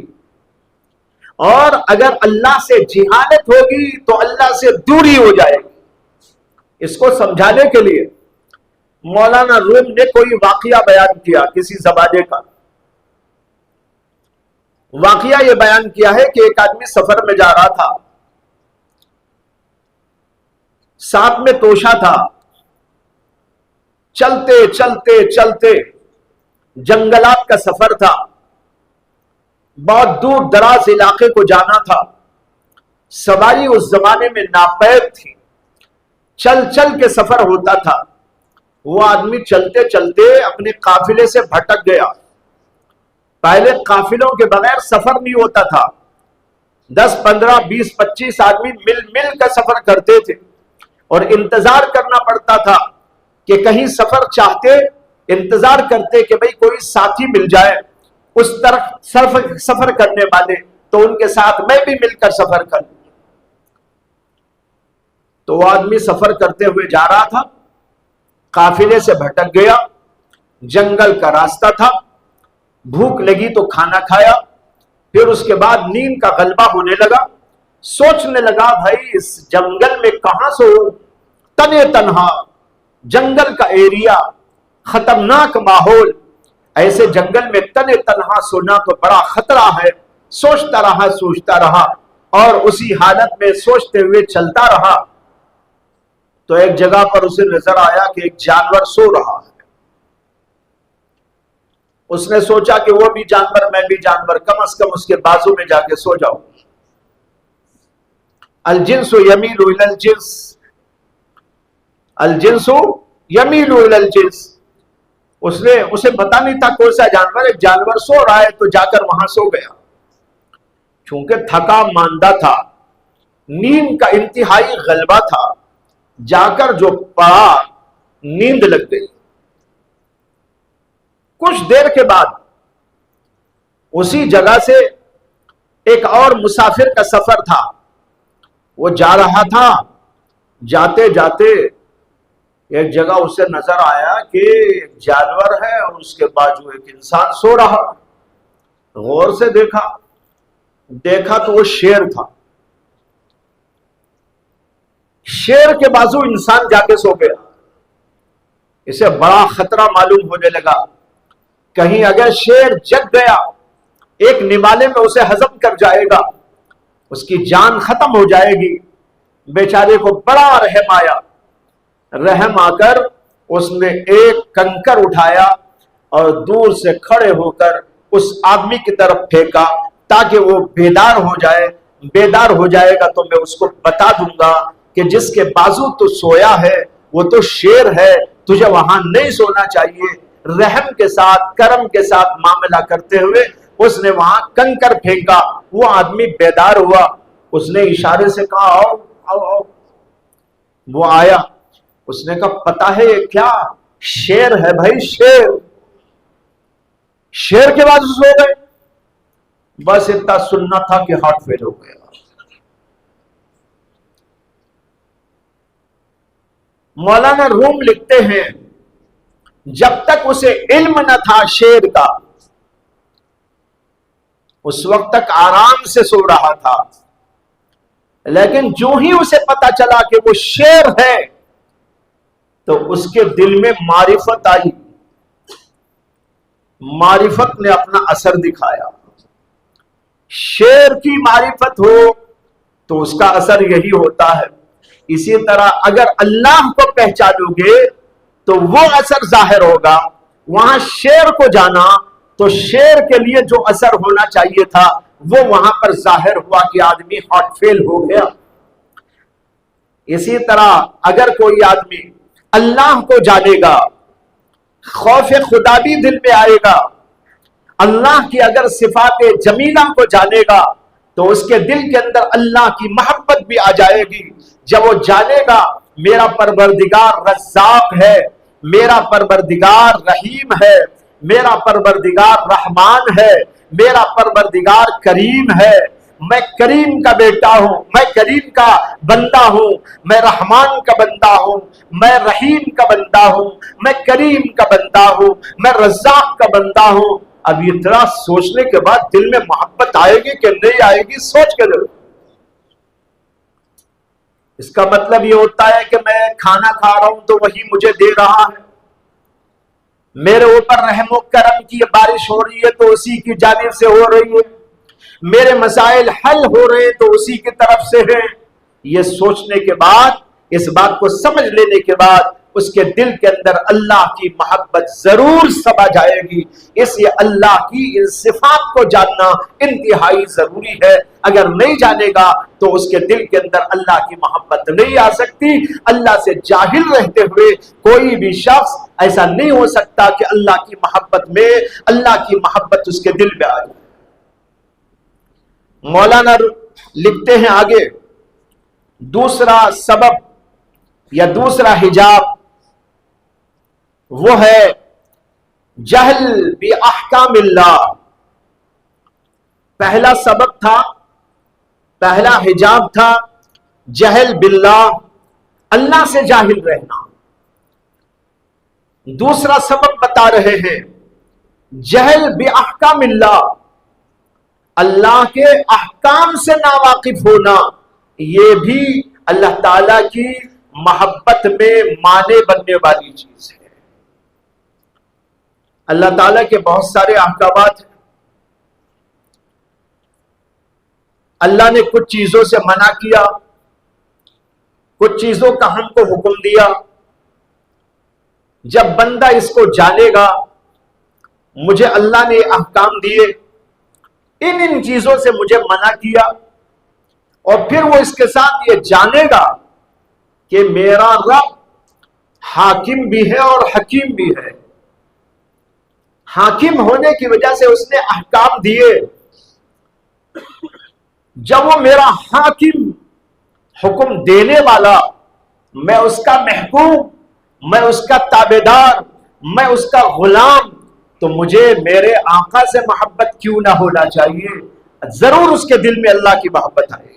اور اگر اللہ سے جہالت ہوگی تو اللہ سے دوری ہو جائے گی۔ اس کو سمجھانے کے لیے مولانا روم نے کوئی واقعہ بیان کیا کسی زمانے کا۔ واقعہ یہ بیان کیا ہے کہ ایک آدمی سفر میں جا رہا تھا، ساتھ میں توشہ تھا، چلتے چلتے چلتے جنگلات کا سفر تھا، بہت دور دراز علاقے کو جانا تھا، سواری اس زمانے میں ناپید تھی، چل چل کے سفر ہوتا تھا۔ وہ آدمی چلتے چلتے اپنے قافلے سے بھٹک گیا۔ پہلے قافلوں کے بغیر سفر نہیں ہوتا تھا، 10 15 20 25 آدمی مل مل کر سفر کرتے تھے، اور انتظار کرنا پڑتا تھا کہ کہیں سفر چاہتے، انتظار کرتے کہ بھئی کوئی ساتھی مل جائے اس طرف سفر کرنے والے، تو ان کے ساتھ میں بھی مل کر سفر کروں۔ تو وہ آدمی سفر کرتے ہوئے جا رہا تھا، قافلے سے بھٹک گیا، جنگل کا راستہ تھا، بھوک لگی تو کھانا کھایا، پھر اس کے بعد نیند کا غلبہ ہونے لگا، سوچنے لگا بھائی اس جنگل میں کہاں سو، تنے تنہا جنگل کا ایریا، خطرناک ماحول، ایسے جنگل میں تنے تنہا سونا تو بڑا خطرہ ہے۔ سوچتا رہا اور اسی حالت میں سوچتے ہوئے چلتا رہا، تو ایک جگہ پر اسے نظر آیا کہ ایک جانور سو رہا ہے۔ اس نے سوچا کہ وہ بھی جانور میں بھی جانور، کم از کم اس کے بازو میں جا کے سو جاؤں۔ الجنس یمیل الی الجنس، الجنس یمیل الی الجنس۔ اسے پتا نہیں تھا کون سا جانور، ایک جانور سو رہا ہے تو جا کر وہاں سو گیا۔ چونکہ تھکا ماندہ تھا، نیند کا انتہائی غلبہ تھا، جا کر جو پڑا نیند لگ گئی۔ کچھ دیر کے بعد اسی جگہ سے ایک اور مسافر کا سفر تھا، وہ جا رہا تھا، جاتے جاتے ایک جگہ اسے نظر آیا کہ ایک جانور ہے اور اس کے بازو ایک انسان سو رہا۔ غور سے دیکھا تو وہ شیر تھا، شیر کے بازو انسان جا کے سو گیا۔ اسے بڑا خطرہ معلوم ہونے لگا، کہیں اگر شیر جگ گیا ایک نوالے میں اسے ہضم کر جائے گا، اس کی جان ختم ہو جائے گی۔ بیچارے کو بڑا رحم آیا، رحم آ کر اس نے ایک کنکر اٹھایا اور دور سے کھڑے ہو کر اس آدمی کی طرف پھینکا تاکہ وہ بیدار ہو جائے۔ بیدار ہو جائے گا تو میں اس کو بتا دوں گا کہ جس کے بازو تو سویا ہے وہ تو شیر ہے، تجھے وہاں نہیں سونا چاہیے۔ رحم کے ساتھ، کرم کے ساتھ معاملہ کرتے ہوئے اس نے وہاں کنکر پھینکا، وہ آدمی بیدار ہوا، اس نے اشارے سے کہا آؤ آؤ آؤ، وہ آیا، اس نے کہا پتا ہے یہ کیا؟ شیر ہے بھائی، شیر۔ شیر کے بعد سو گئے، بس اتنا سننا تھا کہ ہارٹ فیل ہو گیا۔ مولانا روم لکھتے ہیں جب تک اسے علم نہ تھا شیر کا، اس وقت تک آرام سے سو رہا تھا، لیکن جو ہی اسے پتا چلا کہ وہ شیر ہے تو اس کے دل میں معرفت آئی، معرفت نے اپنا اثر دکھایا۔ شیر کی معرفت ہو تو اس کا اثر یہی ہوتا ہے۔ اسی طرح اگر اللہ کو پہچانو گے تو وہ اثر ظاہر ہوگا۔ وہاں شیر کو جانا تو شیر کے لیے جو اثر ہونا چاہیے تھا وہ وہاں پر ظاہر ہوا کہ آدمی ہارٹ فیل ہو گیا۔ اسی طرح اگر کوئی آدمی اللہ کو جانے گا، خوف خدا بھی دل میں آئے گا، اللہ کی اگر صفات جمیلہ کو جانے گا تو اس کے دل کے اندر اللہ کی محبت بھی آ جائے گی۔ جب وہ جانے گا میرا پروردگار رزاق ہے، میرا پروردگار رحیم ہے، میرا پروردگار رحمان ہے، میرا پروردگار کریم ہے، میں کریم کا بیٹا ہوں، میں کریم کا بندہ ہوں، میں رحمان کا بندہ ہوں، میں رحیم کا بندہ ہوں، میں کریم کا بندہ ہوں، میں رزاق کا بندہ ہوں۔ اب اتنا سوچنے کے بعد دل میں محبت آئے گی کہ نہیں آئے گی؟ سوچ کے دیکھو۔ اس کا مطلب یہ ہوتا ہے کہ میں کھانا کھا رہا ہوں تو وہی مجھے دے رہا ہے، میرے اوپر رحم و کرم کی بارش ہو رہی ہے تو اسی کی جانب سے ہو رہی ہے، میرے مسائل حل ہو رہے ہیں تو اسی کی طرف سے ہیں۔ یہ سوچنے کے بعد، اس بات کو سمجھ لینے کے بعد اس کے دل کے اندر اللہ کی محبت ضرور سما جائے گی۔ اس لیے اللہ کی ان صفات کو جاننا انتہائی ضروری ہے۔ اگر نہیں جانے گا تو اس کے دل کے اندر اللہ کی محبت نہیں آ سکتی۔ اللہ سے جاہل رہتے ہوئے کوئی بھی شخص ایسا نہیں ہو سکتا کہ اللہ کی محبت اس کے دل میں آ جائے۔ مولانا لکھتے ہیں آگے، دوسرا سبب یا دوسرا حجاب وہ ہے جہل باحکام اللہ۔ پہلا سبب تھا، پہلا حجاب تھا جہل باللہ، اللہ سے جاہل رہنا۔ دوسرا سبب بتا رہے ہیں جہل باحکام اللہ، اللہ کے احکام سے ناواقف ہونا۔ یہ بھی اللہ تعالی کی محبت میں مانے بننے والی چیز ہے۔ اللہ تعالیٰ کے بہت سارے احکامات ہیں، اللہ نے کچھ چیزوں سے منع کیا، کچھ چیزوں کا ہم کو حکم دیا۔ جب بندہ اس کو جانے گا، مجھے اللہ نے احکام دیے، ان چیزوں سے مجھے منع کیا، اور پھر وہ اس کے ساتھ یہ جانے گا کہ میرا رب حاکم بھی ہے اور حکیم بھی ہے۔ حاکم ہونے کی وجہ سے اس نے احکام دیے۔ جب وہ میرا حاکم، حکم دینے والا، میں اس کا محکوم، میں اس کا تابعدار، میں اس کا غلام، تو مجھے میرے آقا سے محبت کیوں نہ ہونا چاہیے؟ ضرور اس کے دل میں اللہ کی محبت آئے گی۔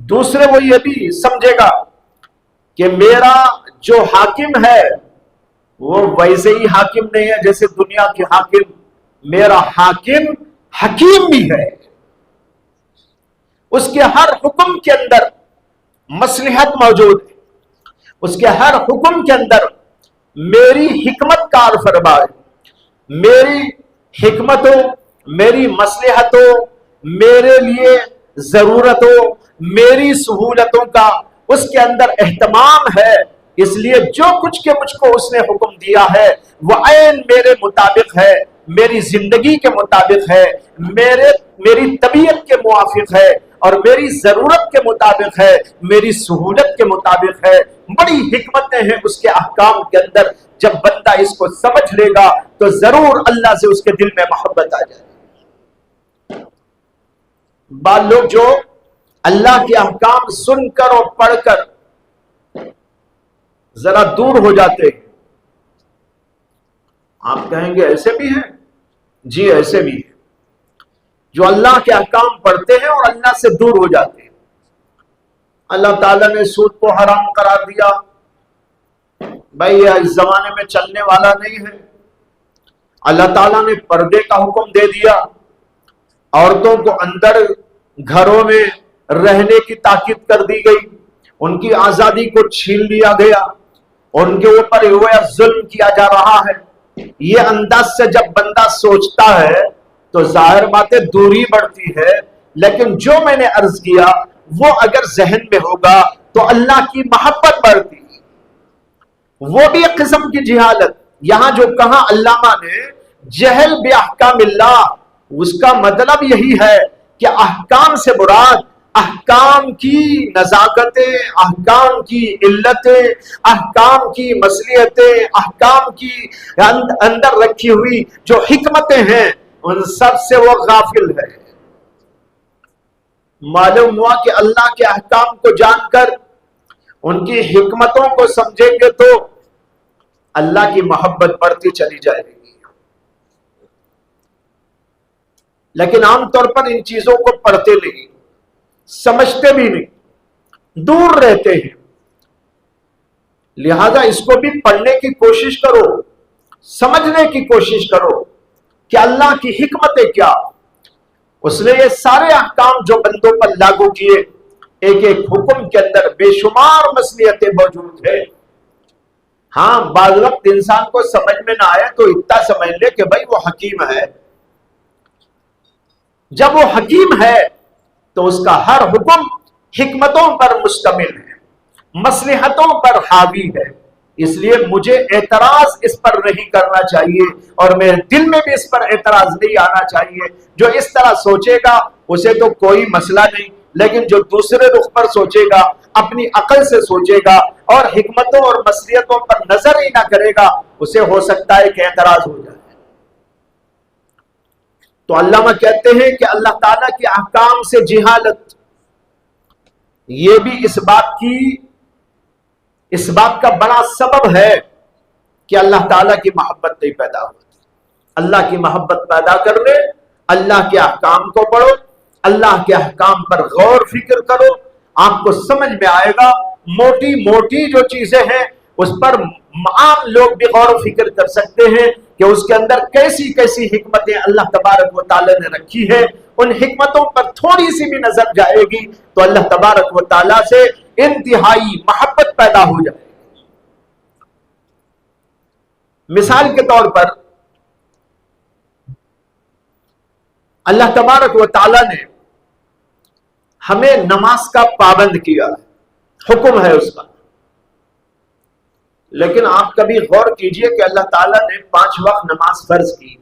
دوسرے وہ یہ بھی سمجھے گا کہ میرا جو حاکم ہے وہ ویسے ہی حاکم نہیں ہے جیسے دنیا کے حاکم، میرا حاکم حکیم بھی ہے، اس کے ہر حکم کے اندر مصلحت موجود ہے، اس کے ہر حکم کے اندر میری حکمت کار فرما ہے، میری حکمتوں، میری مصلحتوں، میرے لیے ضرورتوں، میری سہولتوں کا اس کے اندر اہتمام ہے۔ اس لیے جو کچھ کے مجھ کو اس نے حکم دیا ہے وہ عین میرے مطابق ہے، میری زندگی کے مطابق ہے، میری طبیعت کے موافق ہے۔ اور میری ضرورت کے مطابق ہے، میری سہولت کے مطابق ہے، بڑی حکمتیں ہیں اس کے احکام کے اندر۔ جب بندہ اس کو سمجھ لے گا تو ضرور اللہ سے اس کے دل میں محبت آ جائے۔ بعض لوگ جو اللہ کے احکام سن کر اور پڑھ کر ذرا دور ہو جاتے ہیں، آپ کہیں گے ایسے بھی ہیں؟ جی ایسے بھی ہیں، جو اللہ کے احکام پڑھتے ہیں اور اللہ سے دور ہو جاتے ہیں۔ اللہ تعالیٰ نے سود کو حرام قرار دیا، بھائی یہ اس زمانے میں چلنے والا نہیں ہے۔ اللہ تعالیٰ نے پردے کا حکم دے دیا، عورتوں کو اندر گھروں میں رہنے کی تاکید کر دی گئی، ان کی آزادی کو چھین لیا گیا، ان کے اوپر ظلم کیا جا رہا ہے۔ یہ انداز سے جب بندہ سوچتا ہے تو ظاہر باتیں دوری بڑھتی ہے، لیکن جو میں نے عرض کیا وہ اگر ذہن میں ہوگا تو اللہ کی محبت بڑھتی ہے۔ وہ بھی ایک قسم کی جہالت۔ یہاں جو کہا علامہ نے جہل باحکام اللہ، اس کا مطلب یہی ہے کہ احکام سے مراد احکام کی نزاکتیں، احکام کی علتیں، احکام کی مصلحتیں، احکام کی اندر رکھی ہوئی جو حکمتیں ہیں ان سب سے وہ غافل ہے۔ معلوم ہوا کہ اللہ کے احکام کو جان کر ان کی حکمتوں کو سمجھیں گے تو اللہ کی محبت بڑھتی چلی جائے گی۔ لیکن عام طور پر ان چیزوں کو پڑھتے نہیں، سمجھتے بھی نہیں، دور رہتے ہیں۔ لہذا اس کو بھی پڑھنے کی کوشش کرو، سمجھنے کی کوشش کرو کہ اللہ کی حکمتیں کیا۔ اس نے یہ سارے احکام جو بندوں پر لاگو کیے، ایک ایک حکم کے اندر بے شمار مصلحتیں موجود ہیں۔ ہاں بعض وقت انسان کو سمجھ میں نہ آئے تو اتنا سمجھ لے کہ بھائی وہ حکیم ہے۔ جب وہ حکیم ہے تو اس کا ہر حکم حکمتوں پر مشتمل ہے، مصلحتوں پر حاوی ہے۔ اس لیے مجھے اعتراض اس پر نہیں کرنا چاہیے، اور میرے دل میں بھی اس پر اعتراض نہیں آنا چاہیے۔ جو اس طرح سوچے گا اسے تو کوئی مسئلہ نہیں، لیکن جو دوسرے رخ پر سوچے گا، اپنی عقل سے سوچے گا اور حکمتوں اور مصلحتوں پر نظر ہی نہ کرے گا، اسے ہو سکتا ہے کہ اعتراض ہو جائے۔ تو علامہ کہتے ہیں کہ اللہ تعالیٰ کے احکام سے جہالت، یہ بھی اس بات کا بڑا سبب ہے کہ اللہ تعالیٰ کی محبت نہیں پیدا ہوتی۔ اللہ کی محبت پیدا کر لے، اللہ کے احکام کو پڑھو، اللہ کے احکام پر غور فکر کرو، آپ کو سمجھ میں آئے گا۔ موٹی موٹی جو چیزیں ہیں اس پر عام لوگ بھی غور و فکر کر سکتے ہیں کہ اس کے اندر کیسی کیسی حکمتیں اللہ تبارک و تعالی نے رکھی ہے۔ ان حکمتوں پر تھوڑی سی بھی نظر جائے گی تو اللہ تبارک و تعالی سے انتہائی محبت پیدا ہو جائے گی۔ مثال کے طور پر اللہ تبارک و تعالی نے ہمیں نماز کا پابند کیا، حکم ہے اس کا، لیکن آپ کبھی غور کیجئے کہ اللہ تعالیٰ نے 5 وقت نماز فرض کی،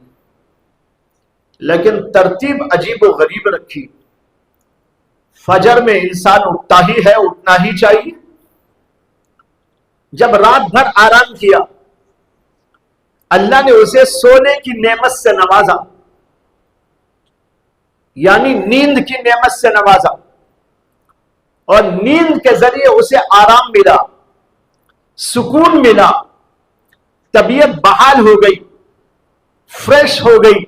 لیکن ترتیب عجیب و غریب رکھی۔ فجر میں انسان اٹھتا ہی ہے، اٹھنا ہی چاہیے۔ جب رات بھر آرام کیا، اللہ نے اسے سونے کی نعمت سے نوازا، یعنی نیند کی نعمت سے نوازا، اور نیند کے ذریعے اسے آرام ملا، سکون ملا، طبیعت بحال ہو گئی، فریش ہو گئی۔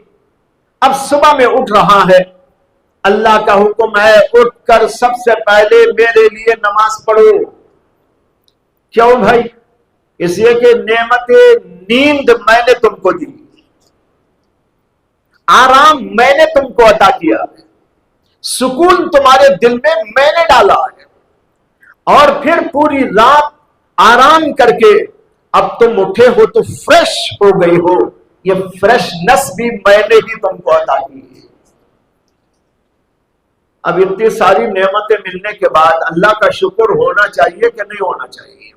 اب صبح میں اٹھ رہا ہے، اللہ کا حکم ہے اٹھ کر سب سے پہلے میرے لیے نماز پڑھو۔ کیوں بھائی؟ اس لیے کہ نعمت نیند میں نے تم کو دی، آرام میں نے تم کو عطا کیا، سکون تمہارے دل میں نے ڈالا ہے، اور پھر پوری رات آرام کر کے اب تم اٹھے ہو تو فریش ہو گئی ہو۔ یہ فریشنس بھی میں نے ہی تم کو عطا کی ہے۔ اب اتنی ساری نعمتیں ملنے کے بعد اللہ کا شکر ہونا چاہیے کہ نہیں ہونا چاہیے؟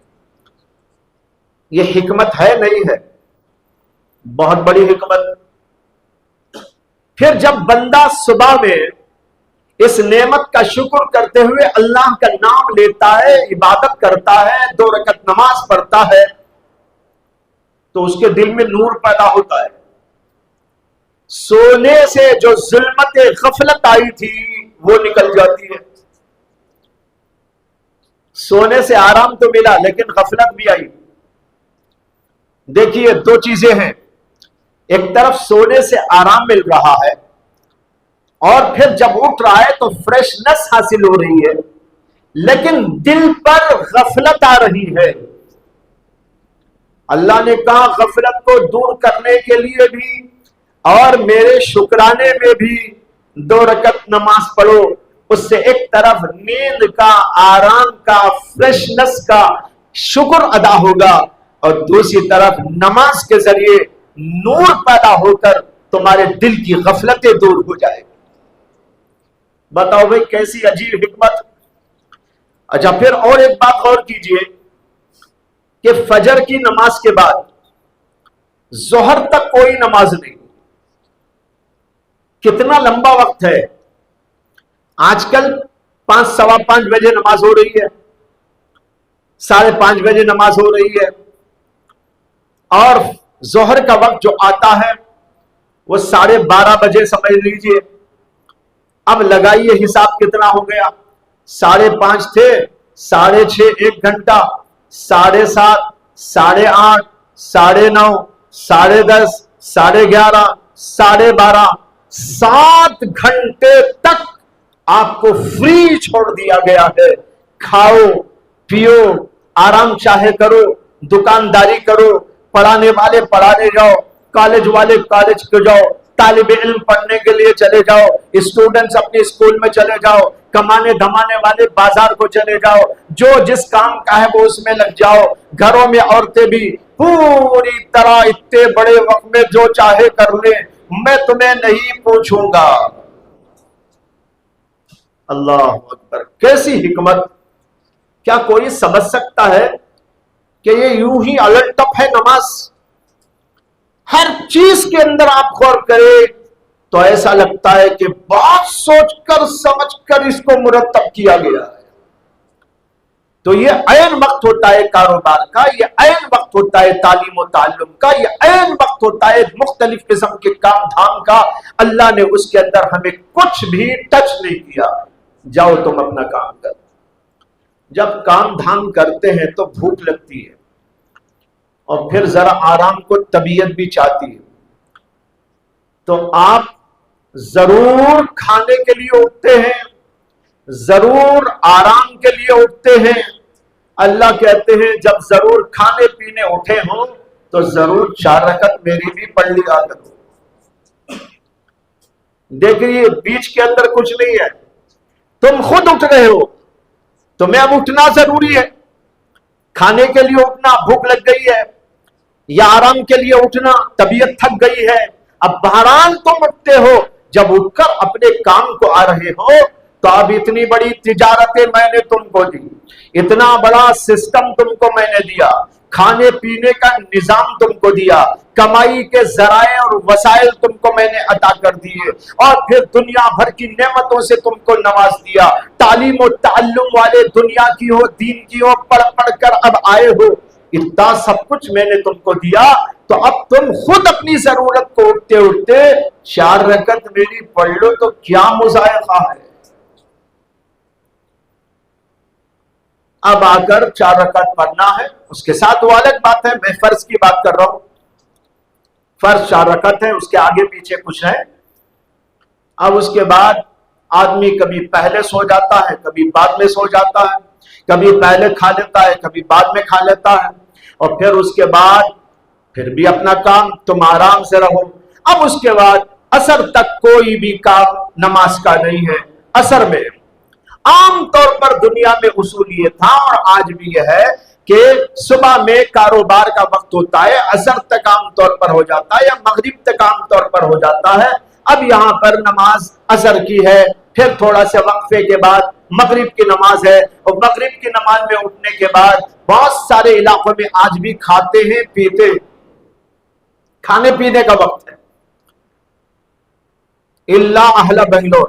یہ حکمت ہے نہیں ہے؟ بہت بڑی حکمت۔ پھر جب بندہ صبح میں اس نعمت کا شکر کرتے ہوئے اللہ کا نام لیتا ہے، عبادت کرتا ہے، 2 رکعت نماز پڑھتا ہے، تو اس کے دل میں نور پیدا ہوتا ہے. سونے سے جو ظلمت غفلت آئی تھی وہ نکل جاتی ہے. سونے سے آرام تو ملا لیکن غفلت بھی آئی. دیکھیے 2 چیزیں ہیں، ایک طرف سونے سے آرام مل رہا ہے اور پھر جب اٹھ رہا ہے تو فریشنس حاصل ہو رہی ہے، لیکن دل پر غفلت آ رہی ہے. اللہ نے کہا غفلت کو دور کرنے کے لیے بھی اور میرے شکرانے میں بھی 2 رکعت نماز پڑھو. اس سے ایک طرف نیند کا، آرام کا، فریشنس کا شکر ادا ہوگا اور دوسری طرف نماز کے ذریعے نور پیدا ہو کر تمہارے دل کی غفلتیں دور ہو جائے. بتاؤ بھئی کیسی عجیب حکمت. اچھا پھر اور ایک بات غور کیجئے کہ فجر کی نماز کے بعد ظہر تک کوئی نماز نہیں. کتنا لمبا وقت ہے. آج کل 5 سوا 5 بجے نماز ہو رہی ہے، 5:30 بجے نماز ہو رہی ہے، اور ظہر کا وقت جو آتا ہے وہ 12:30 بجے سمجھ لیجئے. اب لگائیے حساب کتنا ہو گیا. 5:30 تھے، 6:30 1 گھنٹہ، 7:30 8:30 9:30 10:30 11:30 12:30 7 گھنٹے تک آپ کو فری چھوڑ دیا گیا ہے. کھاؤ پیو، آرام چاہے کرو، دکانداری کرو، پڑھانے والے پڑھانے جاؤ، کالج والے کالج کو جاؤ، طالب علم پڑھنے کے لیے چلے جاؤ، اسٹوڈنٹس اپنے اسکول میں چلے جاؤ، کمانے دھمانے والے بازار کو چلے جاؤ، جو جس کام کا ہے وہ اس میں لگ جاؤ. گھروں میں عورتیں بھی پوری طرح اتنے بڑے وقت میں جو چاہے کر لیں، میں تمہیں نہیں پوچھوں گا. اللہ اکبر. کیسی حکمت. کیا کوئی سمجھ سکتا ہے کہ یہ یوں ہی الٹ ٹپ ہے نماز؟ ہر چیز کے اندر آپ غور کریں تو ایسا لگتا ہے کہ بات سوچ کر سمجھ کر اس کو مرتب کیا گیا ہے. تو یہ عین وقت ہوتا ہے کاروبار کا، یہ عین وقت ہوتا ہے تعلیم و تعلم کا، یہ عین وقت ہوتا ہے مختلف قسم کے کام دھام کا. اللہ نے اس کے اندر ہمیں کچھ بھی ٹچ نہیں کیا. جاؤ تم اپنا کام کر. جب کام دھام کرتے ہیں تو بھوک لگتی ہے اور پھر ذرا آرام کو طبیعت بھی چاہتی ہے، تو آپ ضرور کھانے کے لیے اٹھتے ہیں، ضرور آرام کے لیے اٹھتے ہیں. اللہ کہتے ہیں جب ضرور کھانے پینے اٹھے ہوں تو ضرور 4 رکعت میری بھی پڑھ لیا کرو. دیکھیے بیچ کے اندر کچھ نہیں ہے. تم خود اٹھ رہے ہو، تمہیں اب اٹھنا ضروری ہے. کھانے کے لیے اٹھنا، بھوک لگ گئی ہے، یا آرام کے لیے اٹھنا، طبیعت تھک گئی ہے. اب بہرحال تم اٹھتے ہو. جب اٹھ کر اپنے کام کو آ رہے ہو تو اب اتنی بڑی تجارتیں میں نے تم کو دی، اتنا بڑا سسٹم تم کو میں نے دیا، کھانے پینے کا نظام تم کو دیا، کمائی کے ذرائع اور وسائل تم کو میں نے عطا کر دیے، اور پھر دنیا بھر کی نعمتوں سے تم کو نواز دیا. تعلیم و تعلم والے دنیا کی ہو، دین کی ہو، پڑھ پڑھ کر اب آئے ہو. اتنا سب کچھ میں نے تم کو دیا، تو اب تم خود اپنی ضرورت کو اٹھتے اٹھتے 4 رکعت میری پڑھ لو تو کیا مضائقہ ہے. اب آ کر 4 رکعت پڑھنا ہے، اس کے ساتھ وہ الگ بات ہے. میں فرض کی بات کر رہا ہوں. فرض 4 رکعت ہے، اس کے آگے پیچھے کچھ ہے. اب اس کے بعد آدمی کبھی پہلے سو جاتا ہے، کبھی بعد میں سو جاتا ہے، کبھی پہلے کھا لیتا ہے، کبھی بعد میں کھا لیتا ہے، اور پھر اس کے بعد پھر بھی اپنا کام، تم آرام سے رہو. اب اس کے بعد عصر تک کوئی بھی کام نماز کا نہیں ہے. عصر میں عام طور پر دنیا میں اصول یہ تھا اور آج بھی یہ ہے کہ صبح میں کاروبار کا وقت ہوتا ہے، عصر تک عام طور پر ہو جاتا ہے، یا مغرب تک عام طور پر ہو جاتا ہے. اب یہاں پر نماز عصر کی ہے، پھر تھوڑا سے وقفے کے بعد مغرب کی نماز ہے، اور مغرب کی نماز میں اٹھنے کے بعد بہت سارے علاقوں میں آج بھی کھاتے ہیں پیتے، کھانے پینے کا وقت ہے. اللہ اہل بنگلور،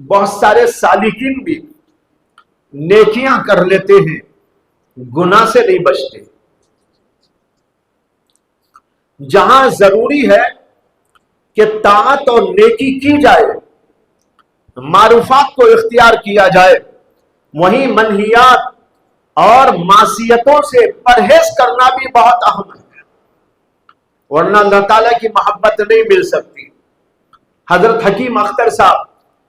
بہت سارے سالکین بھی نیکیاں کر لیتے ہیں، گناہ سے نہیں بچتے۔ جہاں ضروری ہے کہ طاعت اور نیکی کی جائے، معروفات کو اختیار کیا جائے، وہیں منہیات اور معصیتوں سے پرہیز کرنا بھی بہت اہم ہے، ورنہ اللہ تعالیٰ کی محبت نہیں مل سکتی۔ حضرت حکیم اختر صاحب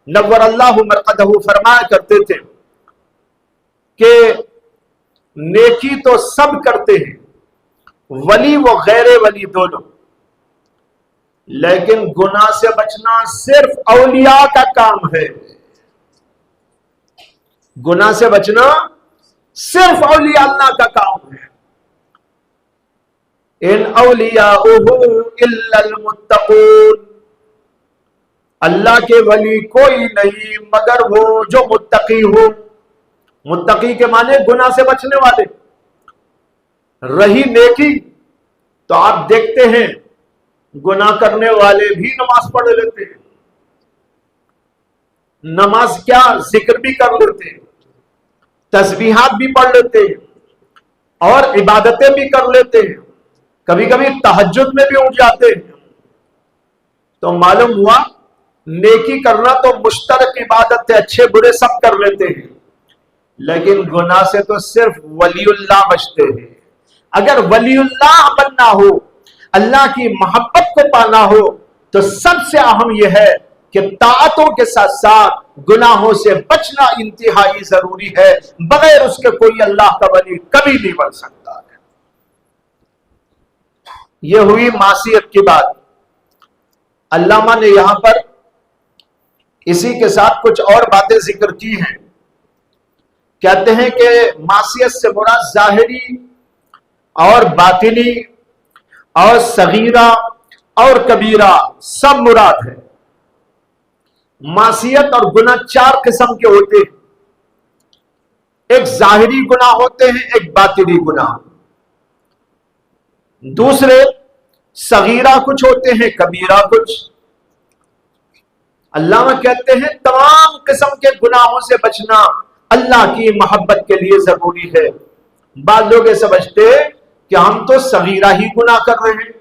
نور اللہ مرقدہ فرمایا کرتے تھے کہ نیکی تو سب کرتے ہیں، ولی و غیر ولی دونوں، لیکن گناہ سے بچنا صرف اولیاء کا کام ہے۔ گناہ سے بچنا صرف اولیاء اللہ کا کام ہے۔ ان اولیاءہ الا المتقون، اللہ کے ولی کوئی نہیں مگر وہ جو متقی ہو۔ متقی کے معنی گناہ سے بچنے والے۔ رہی نیکی تو آپ دیکھتے ہیں گناہ کرنے والے بھی نماز پڑھ لیتے ہیں، نماز کیا ذکر بھی کر لیتے ہیں، تسبیحات بھی پڑھ لیتے ہیں اور عبادتیں بھی کر لیتے ہیں، کبھی کبھی تہجد میں بھی اٹھ جاتے ہیں۔ تو معلوم ہوا نیکی کرنا تو مشترک عبادت ہے، اچھے برے سب کر لیتے ہیں، لیکن گناہ سے تو صرف ولی اللہ بچتے ہیں۔ اگر ولی اللہ بننا ہو، اللہ کی محبت کو پانا ہو، تو سب سے اہم یہ ہے کہ طاعتوں کے ساتھ ساتھ گناہوں سے بچنا انتہائی ضروری ہے۔ بغیر اس کے کوئی اللہ کا ولی کبھی نہیں بن سکتا ہے۔ یہ ہوئی معصیت کی بات۔ علامہ نے یہاں پر اسی کے ساتھ کچھ اور باتیں ذکر کی ہیں۔ کہتے ہیں کہ معصیت سے مراد ظاہری اور باطنی اور صغیرہ اور کبیرہ سب مراد ہے۔ معصیت اور گناہ چار قسم کے ہوتے ہیں، ایک ظاہری گناہ ہوتے ہیں، ایک باطنی گناہ، دوسرے صغیرہ کچھ ہوتے ہیں، کبیرہ کچھ۔ علامہ کہتے ہیں تمام قسم کے گناہوں سے بچنا اللہ کی محبت کے لیے ضروری ہے۔ بعض لوگ یہ سمجھتے کہ ہم تو صغیرہ ہی گناہ کر رہے ہیں۔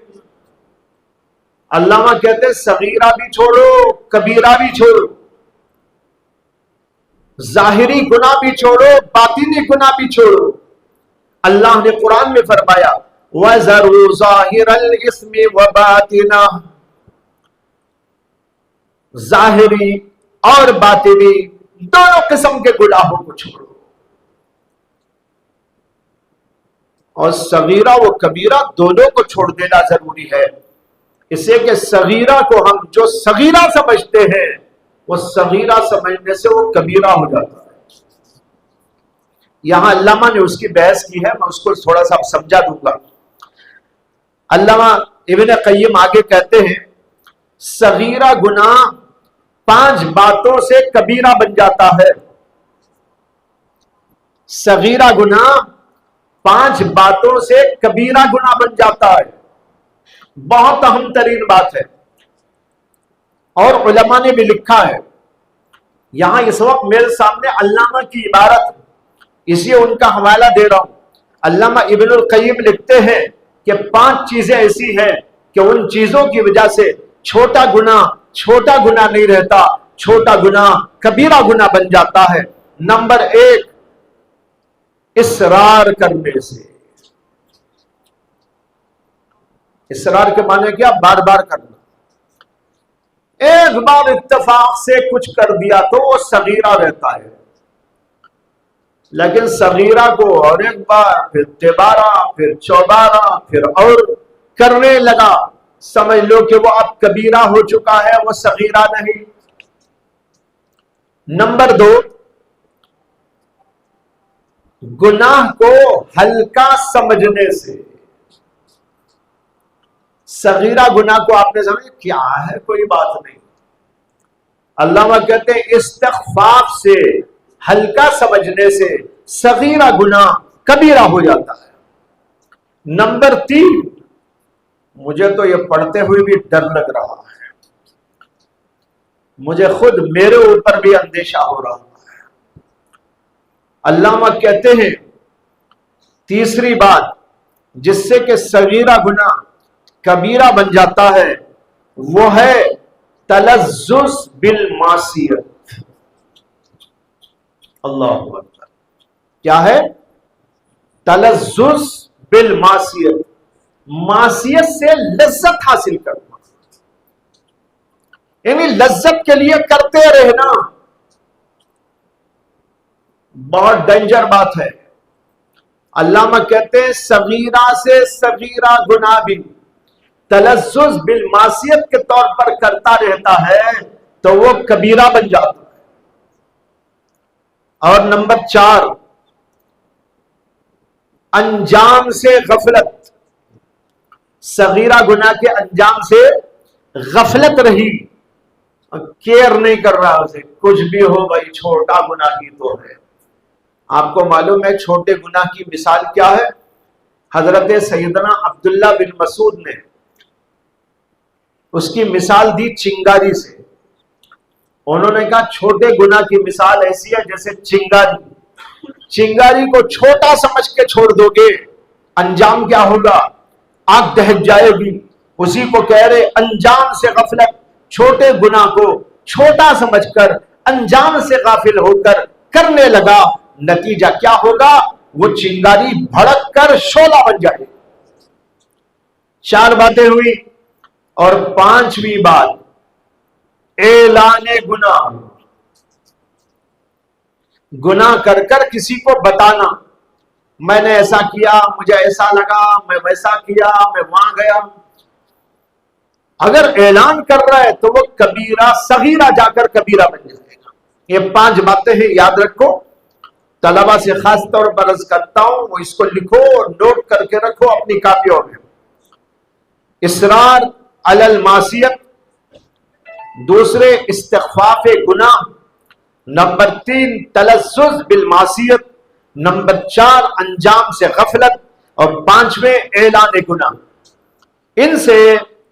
علامہ کہتے ہیں صغیرہ بھی چھوڑو، کبیرہ بھی چھوڑو، ظاہری گناہ بھی چھوڑو، باطنی گناہ بھی چھوڑو۔ اللہ نے قرآن میں فرمایا وَذَرُوا ظَاهِرَ الْإِثْمِ وَبَاطِنَهُ، ظاہری اور باطنی دونوں قسم کے گناہوں کو چھوڑو۔ اور صغیرہ و کبیرہ دونوں کو چھوڑ دینا ضروری ہے، اس سے کہ صغیرہ کو ہم جو صغیرہ سمجھتے ہیں وہ صغیرہ سمجھنے سے وہ کبیرہ ہو جاتا ہے۔ یہاں علامہ نے اس کی بحث کی ہے، میں اس کو تھوڑا سا سمجھا دوں گا۔ علامہ ابن قیم آگے کہتے ہیں صغیرہ گناہ 5 باتوں سے کبیرہ بن جاتا ہے۔ صغیرہ گناہ 5 باتوں سے کبیرہ گناہ بن جاتا ہے۔ بہت اہم ترین بات ہے، اور علماء نے بھی لکھا ہے۔ یہاں اس وقت میرے سامنے علامہ کی عبارت، اسی ان کا حوالہ دے رہا ہوں۔ علامہ ابن القیم لکھتے ہیں کہ 5 چیزیں ایسی ہیں کہ ان چیزوں کی وجہ سے چھوٹا گناہ نہیں رہتا، چھوٹا گناہ کبیرہ گناہ بن جاتا ہے۔ نمبر 1، اصرار کرنے سے۔ اصرار کے معنی کیا؟ بار بار کرنا۔ ایک بار اتفاق سے کچھ کر دیا تو وہ صغیرہ رہتا ہے، لیکن صغیرہ کو اور ایک بار، پھر 13، پھر 14، پھر اور کرنے لگا، سمجھ لو کہ وہ اب کبیرہ ہو چکا ہے، وہ صغیرہ نہیں۔ نمبر 2، گناہ کو ہلکا سمجھنے سے۔ صغیرہ گناہ کو آپ نے سمجھا کیا ہے، کوئی بات نہیں۔ علامہ کہتے ہیں استخفاف سے، ہلکا سمجھنے سے صغیرہ گناہ کبیرہ ہو جاتا ہے۔ نمبر 3، مجھے تو یہ پڑھتے ہوئے بھی ڈر لگ رہا ہے، مجھے خود میرے اوپر بھی اندیشہ ہو رہا ہے۔ علامہ کہتے ہیں تیسری بات جس سے کہ صغیرہ گناہ کبیرہ بن جاتا ہے وہ ہے تلذذ بالمعصیت۔ اللہ اکبر، کیا ہے؟ تلذذ بالمعصیت، معصیت سے لذت حاصل کرنا، یعنی لذت کے لیے کرتے رہنا، بہت ڈینجر بات ہے۔ علامہ کہتے ہیں صغیرہ سے صغیرہ گناہ بھی تلذذ بالمعصیت کے طور پر کرتا رہتا ہے تو وہ کبیرہ بن جاتا ہے۔ اور نمبر 4، انجام سے غفلت، صغیرہ گناہ کے انجام سے غفلت رہی، کیئر نہیں کر رہا اسے، کچھ بھی ہو بھائی چھوٹا گناہ ہی تو ہے۔ آپ کو معلوم ہے چھوٹے گناہ کی مثال کیا ہے؟ حضرت سیدنا عبداللہ بن مسعود نے اس کی مثال دی چنگاری سے۔ انہوں نے کہا چھوٹے گناہ کی مثال ایسی ہے جیسے چنگاری، چنگاری کو چھوٹا سمجھ کے چھوڑ دو گے، انجام کیا ہوگا؟ آگ دہک جائے گی۔ اسی کو کہہ رہے انجام سے غفلت، چھوٹے گناہ کو چھوٹا سمجھ کر انجام سے غافل ہو کر کرنے لگا، نتیجہ کیا ہوگا؟ وہ چنگاری بھڑک کر شعلہ بن جائے۔ 4 باتیں ہوئی، اور 5ویں بات اعلان گناہ، گناہ کر کر کسی کو بتانا، میں نے ایسا کیا، مجھے ایسا لگا، میں ویسا کیا، میں وہاں گیا۔ اگر اعلان کر رہا ہے تو وہ کبیرہ صغیرہ جا کر کبیرہ بن جائے گا۔ یہ 5 باتیں ہیں، یاد رکھو۔ طلبہ سے خاص طور پر عرض کرتا ہوں وہ اس کو لکھو اور نوٹ کر کے رکھو اپنی کاپیوں میں۔ اصرار علی المعصیت، دوسرے استخفاف گناہ، نمبر 3 تلذذ بالمعصیت، نمبر 4 انجام سے غفلت، اور 5ویں اعلان گناہ۔ ان سے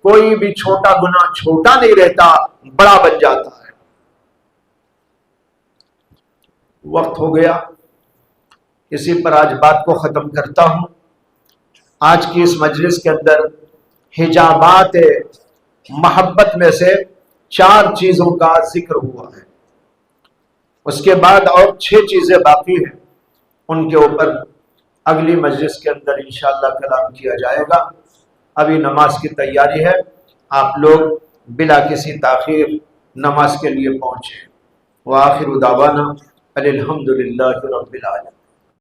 کوئی بھی چھوٹا گناہ چھوٹا نہیں رہتا، بڑا بن جاتا ہے۔ وقت ہو گیا، اسی پر آج بات کو ختم کرتا ہوں۔ آج کی اس مجلس کے اندر حجابات محبت میں سے 4 چیزوں کا ذکر ہوا ہے، اس کے بعد اور 6 چیزیں باقی ہیں، ان کے اوپر اگلی مجلس کے اندر انشاءاللہ کلام کیا جائے گا۔ ابھی نماز کی تیاری ہے، آپ لوگ بلا کسی تاخیر نماز کے لیے پہنچے۔ وآخر دعوانا الحمدللہ رب العالمین۔